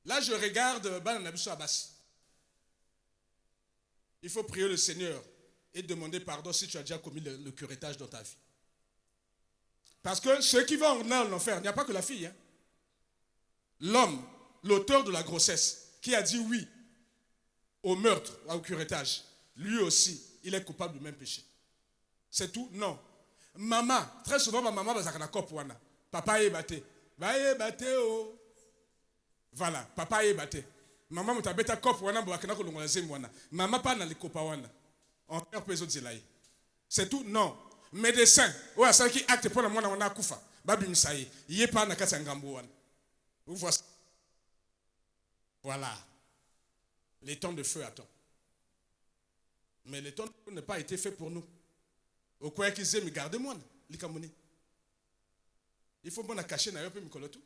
Là, je regarde Bananabiso Abbas. Il faut prier le Seigneur et demander pardon si tu as déjà commis le curettage dans ta vie. Parce que ceux qui vont en enfer, il n'y a pas que la fille. Hein. L'homme, l'auteur de la grossesse, qui a dit oui au meurtre, au curettage, lui aussi, il est coupable du même péché. C'est tout? Non. Maman, très souvent, ma maman va s'accorder pour wana. Papa est batté. Va y batté, oh. Voilà, papa est batté. Maman m'a bêta cop wana bakana ko longola zemu wana. Maman pas na likopa wana. On perd peso dilaï. C'est tout? Non. Médecin, ou à ceux qui acte pour la mwana wana kufa. Babi misaï. Yé pas na kati ngambo wana. Vous voyez. Voilà. Les temps de feu attendent. Mais les temps de feu n'ont pas été faits pour nous. Au quoi qu'ils aiment, gardez-moi, likamoni. Il faut bien cacher na yope mikolotu.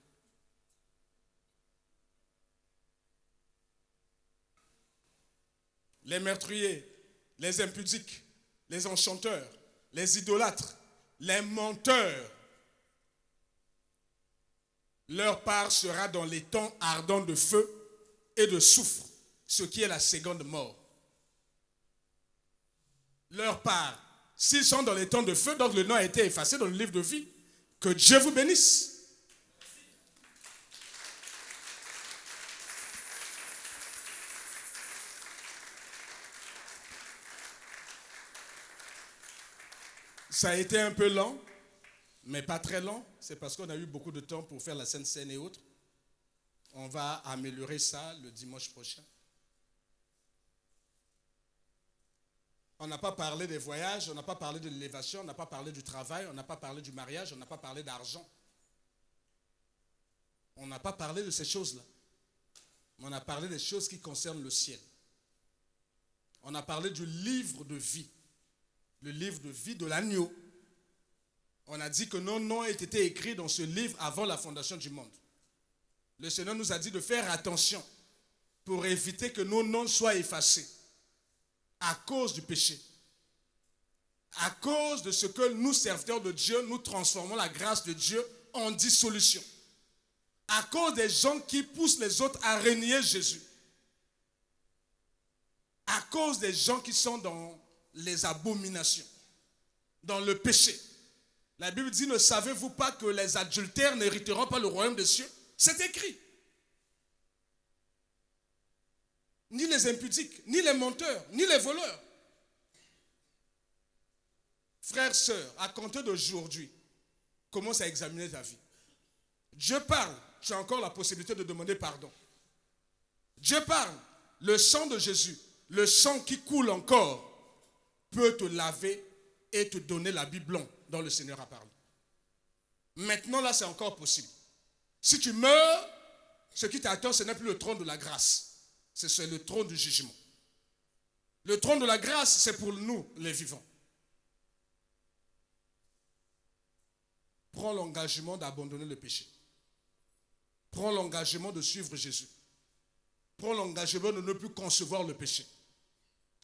Les meurtriers, les impudiques, les enchanteurs, les idolâtres, les menteurs. Leur part sera dans les temps ardents de feu et de soufre, ce qui est la seconde mort. leur part. S'ils sont dans les temps de feu, donc le nom a été effacé dans le livre de vie. Que Dieu vous bénisse. Ça a été un peu lent, mais pas très lent. C'est parce qu'on a eu beaucoup de temps pour faire la Sainte Seine et autres. On va améliorer ça le dimanche prochain. On n'a pas parlé des voyages, on n'a pas parlé de l'élévation, on n'a pas parlé du travail, on n'a pas parlé du mariage, on n'a pas parlé d'argent. On n'a pas parlé de ces choses-là. Mais on a parlé des choses qui concernent le ciel. On a parlé du livre de vie. Le livre de vie de l'agneau. On a dit que nos noms aient été écrits dans ce livre avant la fondation du monde. Le Seigneur nous a dit de faire attention pour éviter que nos noms soient effacés à cause du péché. À cause de ce que nous, serviteurs de Dieu, nous transformons la grâce de Dieu en dissolution. À cause des gens qui poussent les autres à renier Jésus. À cause des gens qui sont dans les abominations, dans le péché. La Bible dit, ne savez-vous pas que les adultères n'hériteront pas le royaume des cieux? C'est écrit. Ni les impudiques, ni les menteurs, ni les voleurs. Frères, sœurs, à compter d'aujourd'hui, commence à examiner ta vie. Dieu parle, tu as encore la possibilité de demander pardon. Dieu parle, le sang de Jésus, le sang qui coule encore, peut te laver et te donner l'habit blanc dont le Seigneur a parlé. Maintenant, là, c'est encore possible. Si tu meurs, ce qui t'attend, ce n'est plus le trône de la grâce. C'est le trône du jugement. Le trône de la grâce, c'est pour nous, les vivants. Prends l'engagement d'abandonner le péché. Prends l'engagement de suivre Jésus. Prends l'engagement de ne plus concevoir le péché.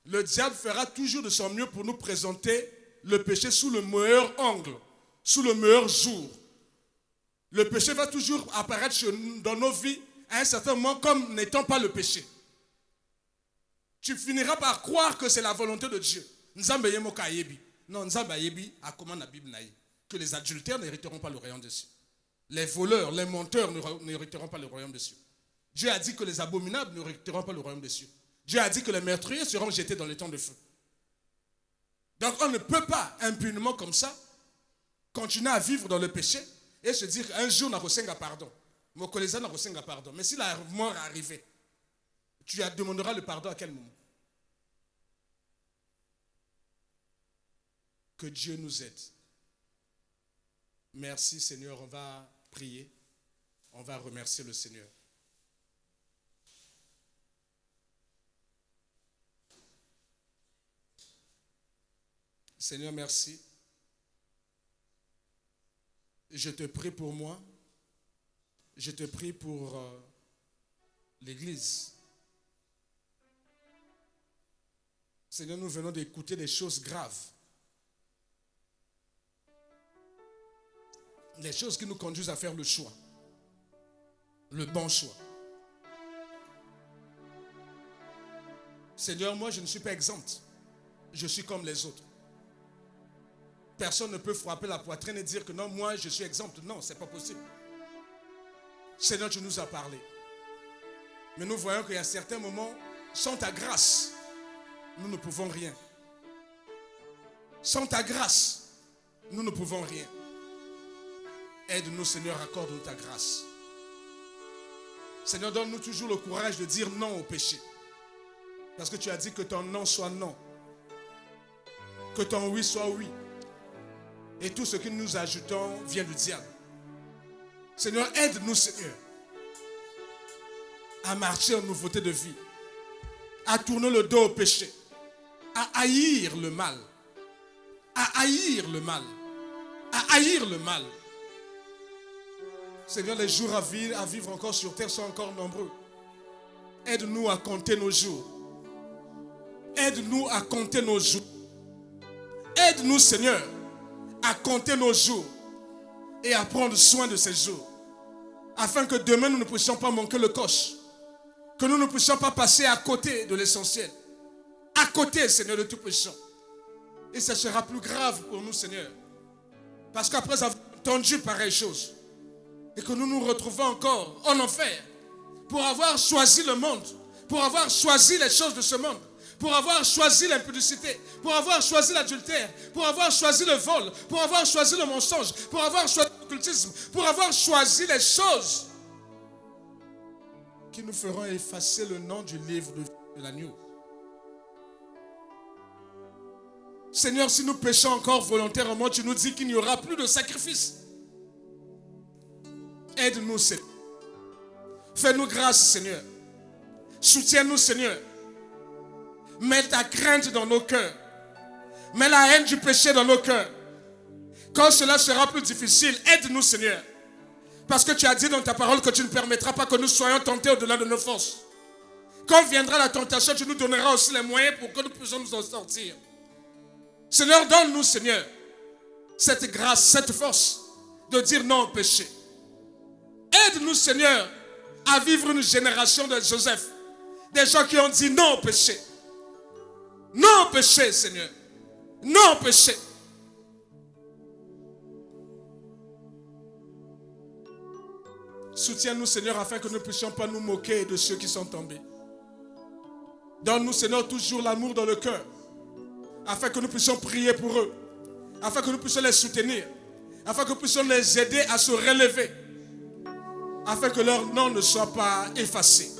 Le diable fera toujours de son mieux pour nous présenter le péché sous le meilleur angle, sous le meilleur jour. Le péché va toujours apparaître dans nos vies à un certain moment comme n'étant pas le péché. Tu finiras par croire que c'est la volonté de Dieu. Non, que les adultères n'hériteront pas le royaume des cieux. Les voleurs, les menteurs n'hériteront pas le royaume des cieux. Dieu a dit que les abominables n'hériteront pas le royaume des cieux. Dieu a dit que les meurtriers seront jetés dans les temps de feu. Donc on ne peut pas impunément comme ça continuer à vivre dans le péché et se dire un jour on a reçu un pardon. Mais si la mort est arrivée, tu demanderas le pardon à quel moment? Que Dieu nous aide. Merci Seigneur, on va prier, on va remercier le Seigneur. Seigneur, merci. Je te prie pour moi. Je te prie pour l'Église. Seigneur, nous venons d'écouter des choses graves. Les choses qui nous conduisent à faire le choix. Le bon choix. Seigneur, moi je ne suis pas exempt. Je suis comme les autres. Personne ne peut frapper la poitrine et dire que non, moi je suis exempt. Non, ce n'est pas possible. Seigneur, tu nous as parlé. Mais nous voyons qu'il y a certains moments, sans ta grâce, nous ne pouvons rien. Sans ta grâce, nous ne pouvons rien. Aide-nous, Seigneur, accorde-nous ta grâce. Seigneur, donne-nous toujours le courage de dire non au péché. Parce que tu as dit que ton non soit non. Que ton oui soit oui. Et tout ce que nous ajoutons vient du diable. Seigneur, aide-nous, Seigneur, à marcher en nouveauté de vie, à tourner le dos au péché, à haïr le mal, à haïr le mal, à haïr le mal. Seigneur, les jours à vivre encore sur terre sont encore nombreux. Aide-nous à compter nos jours. Aide-nous à compter nos jours. Aide-nous, Seigneur, à compter nos jours et à prendre soin de ces jours, afin que demain nous ne puissions pas manquer le coche, que nous ne puissions pas passer à côté de l'essentiel, à côté, Seigneur de Tout-Puissant. Et ça sera plus grave pour nous, Seigneur. Parce qu'après avoir entendu pareille chose, et que nous nous retrouvons encore en enfer, pour avoir choisi le monde, pour avoir choisi les choses de ce monde, pour avoir choisi l'impudicité, pour avoir choisi l'adultère, pour avoir choisi le vol, pour avoir choisi le mensonge, pour avoir choisi l'occultisme, pour avoir choisi les choses qui nous feront effacer le nom du livre de l'agneau. Seigneur, si nous péchons encore volontairement, tu nous dis qu'il n'y aura plus de sacrifice. Aide-nous, Seigneur. Fais-nous grâce, Seigneur. Soutiens-nous, Seigneur. Mets ta crainte dans nos cœurs. Mets la haine du péché dans nos cœurs. Quand cela sera plus difficile, aide-nous, Seigneur. Parce que tu as dit dans ta parole que tu ne permettras pas que nous soyons tentés au-delà de nos forces. Quand viendra la tentation, tu nous donneras aussi les moyens pour que nous puissions nous en sortir. Seigneur, donne-nous, Seigneur, cette grâce, cette force de dire non au péché. Aide-nous, Seigneur, à vivre une génération de Joseph. Des gens qui ont dit non au péché. Non au péché, Seigneur. Non au péché. Soutiens-nous, Seigneur, afin que nous ne puissions pas nous moquer de ceux qui sont tombés. Donne-nous, Seigneur, toujours l'amour dans le cœur, afin que nous puissions prier pour eux, afin que nous puissions les soutenir, afin que nous puissions les aider à se relever, afin que leur nom ne soit pas effacé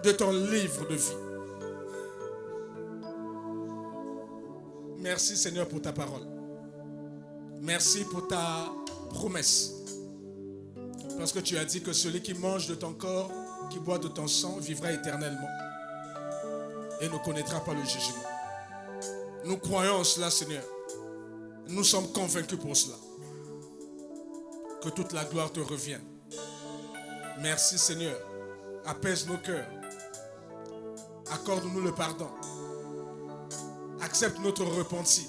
de ton livre de vie. Merci, Seigneur, pour ta parole. Merci pour ta promesse. Parce que tu as dit que celui qui mange de ton corps, qui boit de ton sang, vivra éternellement et ne connaîtra pas le jugement. Nous croyons en cela, Seigneur. Nous sommes convaincus pour cela. Que toute la gloire te revienne. Merci, Seigneur. Apaise nos cœurs. Accorde-nous le pardon. Accepte notre repenti.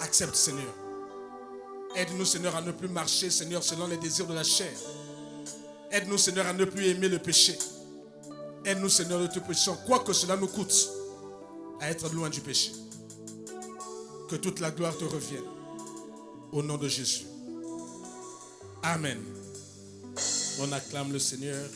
Accepte, Seigneur. Aide-nous, Seigneur, à ne plus marcher, Seigneur, selon les désirs de la chair. Aide-nous, Seigneur, à ne plus aimer le péché. Aide-nous, Seigneur, de te pécher, quoi que cela nous coûte, à être loin du péché. Que toute la gloire te revienne. Au nom de Jésus. Amen. On acclame le Seigneur.